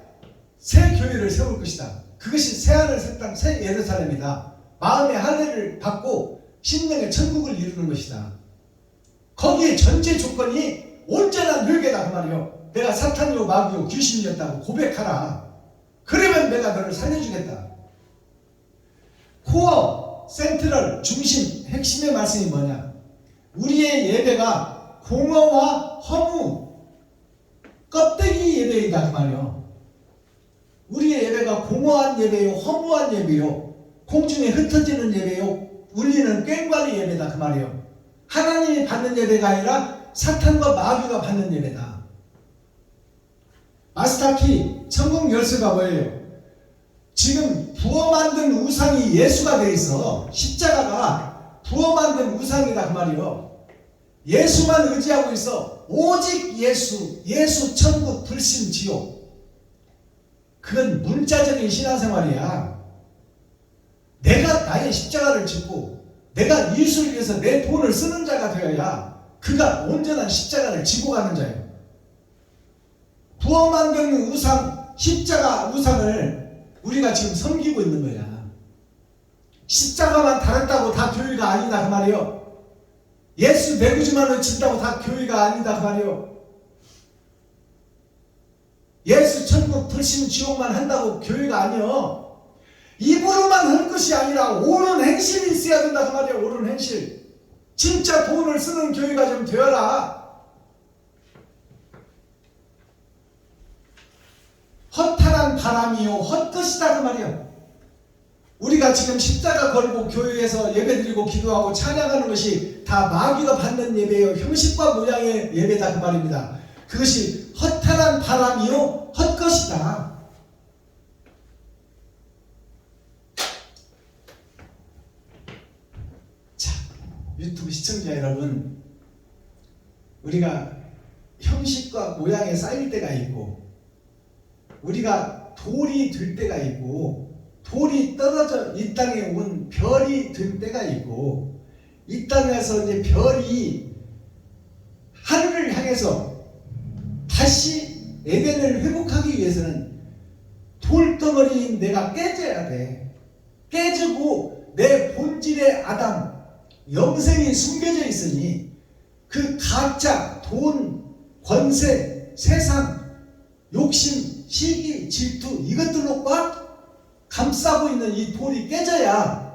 새 교회를 세울 것이다. 그것이 새하늘 새 땅 새 예루살렘이다. 마음의 할례를 받고 심령의 천국을 이루는 것이다. 거기에 전제 조건이 온전한 회개다 그 말이요. 내가 사탄이요 마귀요 귀신이었다고 고백하라. 그러면 내가 너를 살려주겠다. 코어, 센트럴, 중심, 핵심의 말씀이 뭐냐? 우리의 예배가 공허와 허무, 껍데기 예배이다 그 말이요. 우리의 예배가 공허한 예배요, 허무한 예배요, 공중에 흩어지는 예배요, 울리는 꽹과리 예배다 그 말이요. 하나님이 받는 예배가 아니라 사탄과 마귀가 받는 예배다. 마스터키 천국 열쇠가 뭐예요? 지금 부어 만든 우상이 예수가 돼 있어. 십자가가 부어 만든 우상이다 그 말이요. 예수만 의지하고 있어. 오직 예수, 예수 천국 불신 지옥. 그건 문자적인 신앙생활이야. 내가 나의 십자가를 짓고 내가 예수를 위해서 내 돈을 쓰는 자가 되어야 그가 온전한 십자가를 지고 가는 자예요. 부어 만든 우상, 십자가 우상을 우리가 지금 섬기고 있는 거야. 십자가만 달았다고 다 교회가 아니다 그 말이에요. 예수 매구주만 외친다고 다 교회가 아니다 그 말이에요. 예수 천국 불신 지옥만 한다고 교회가 아니요. 입으로만 할 것이 아니라 옳은 행실이 있어야 된다 그 말이에요. 옳은 행실. 진짜 돈을 쓰는 교회가 좀 되어라. 허탄한 바람이요 헛것이다 그 말이에요. 우리가 지금 십자가 걸고 교회에서 예배드리고 기도하고 찬양하는 것이 다 마귀가 받는 예배예요. 형식과 모양의 예배다 그 말입니다. 그것이 허탄한 바람이요 헛것이다. 자, 유튜브 시청자 여러분, 우리가 형식과 모양에 쌓일 때가 있고, 우리가 돌이 될 때가 있고, 돌이 떨어져 이 땅에 온 별이 될 때가 있고, 이 땅에서 이제 별이 하늘을 향해서 다시 에덴을 회복하기 위해서는 돌덩어리인 내가 깨져야 돼. 깨지고 내 본질의 아담, 영생이 숨겨져 있으니 그 가짜, 돈, 권세, 세상, 욕심, 시기, 질투 이것들로 꽉 감싸고 있는 이 돌이 깨져야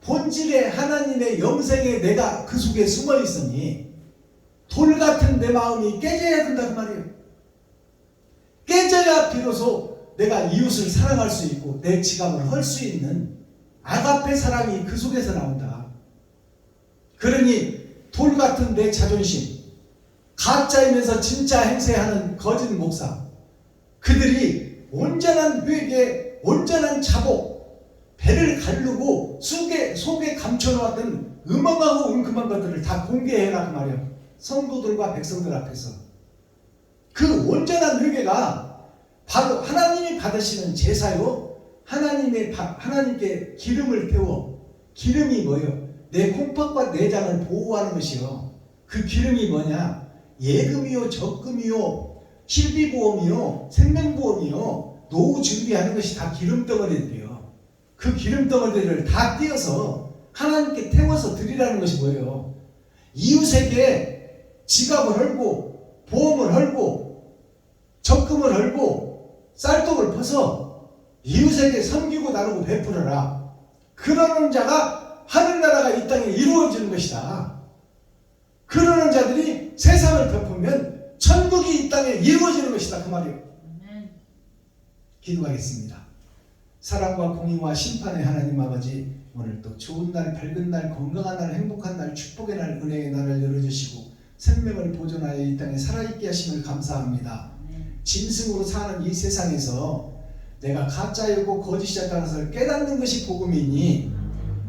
본질의 하나님의 영생의 내가 그 속에 숨어 있으니 돌 같은 내 마음이 깨져야 된다 그 말이에요. 깨져야 비로소 내가 이웃을 사랑할 수 있고 내 지갑을 헐 수 있는 아가페 사랑이 그 속에서 나온다. 그러니 돌 같은 내 자존심, 가짜이면서 진짜 행세하는 거짓 목사, 그들이 온전한 회개, 온전한 자복, 배를 가르고 속에 감춰놓았던 음험하고 은큼한 것들을 다 공개해라 그 말이에요. 성도들과 백성들 앞에서. 그 온전한 회개가 바로 하나님이 받으시는 제사요, 하나님께 기름을 태워. 기름이 뭐예요? 내 콩팥과 내장을 보호하는 것이요. 그 기름이 뭐냐? 예금이요, 적금이요, 실비보험이요, 생명보험이요, 노후 준비하는 것이 다 기름덩어리들이요. 그 기름덩어리를 다 띄어서 하나님께 태워서 드리라는 것이 뭐예요? 이웃에게 지갑을 헐고 보험을 헐고 적금을 헐고 쌀독을 퍼서 이웃에게 섬기고 나누고 베풀어라. 그러는 자가 하늘나라가 이 땅에 이루어지는 것이다. 그러는 자들이 세상을 베풀면 천국이 이 땅에 이루어지는 것이다 그 말이에요. 기도하겠습니다. 사랑과 공의와 심판의 하나님 아버지, 오늘 또 좋은 날, 밝은 날, 건강한 날, 행복한 날, 축복의 날, 은혜의 날을 열어주시고 생명을 보존하여 이 땅에 살아있게 하심을 감사합니다. 짐승으로 사는 이 세상에서 내가 가짜이고 거짓이었다는 것을 깨닫는 것이 복음이니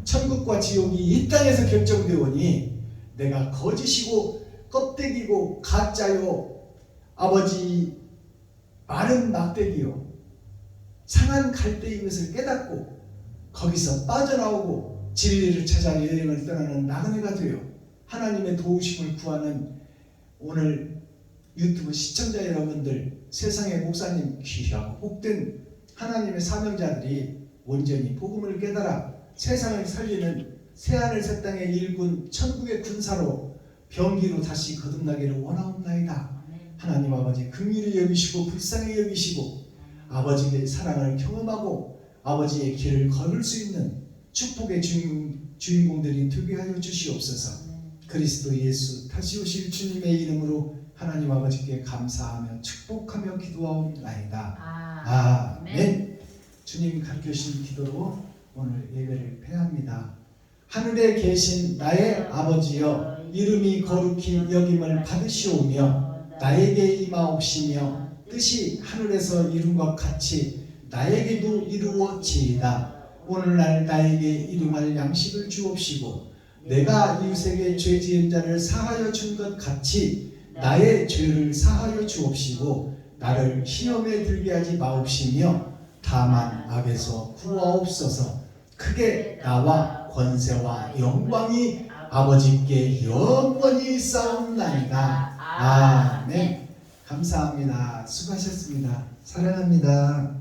천국과 지옥이 이 땅에서 결정되오니 내가 거짓이고 껍데기고 가짜요, 아버지 마른 막대기요, 상한 갈대인 것을 깨닫고 거기서 빠져나오고 진리를 찾아 여행을 떠나는 나그네가 되어 하나님의 도우심을 구하는 오늘 유튜브 시청자 여러분들, 세상의 목사님, 귀하고 복된 하나님의 사명자들이 온전히 복음을 깨달아 세상을 살리는 새하늘 새 땅의 일군 천국의 군사로 병기로 다시 거듭나기를 원하옵나이다. 하나님 아버지 긍휼히 여기시고 불쌍히 여기시고 아버지의 사랑을 경험하고 아버지의 길을 걸을 수 있는 축복의 주인공들이 되게 하여 주시옵소서. 그리스도 예수 다시 오실 주님의 이름으로 하나님 아버지께 감사하며 축복하며 기도하옵나이다. 아멘. 주님 가르쳐 주신 기도로 오늘 예배를 폐합니다. 하늘에 계신 나의 아버지여, 이름이 거룩히 여김을 받으시오며 나에게 임하옵시며 뜻이 하늘에서 이룬 것 같이 나에게도 이루어지이다. 오늘날 나에게 일용할 양식을 주옵시고 내가 이웃에게 죄 지은 자를 사하여 준 것 같이 나의 죄를 사하여 주옵시고 나를 시험에 들게 하지 마옵시며 다만 악에서 구하옵소서. 크게 나와 권세와 영광이 아버지께 영원히 싸움나이다. 아멘. 감사합니다. 수고하셨습니다. 사랑합니다.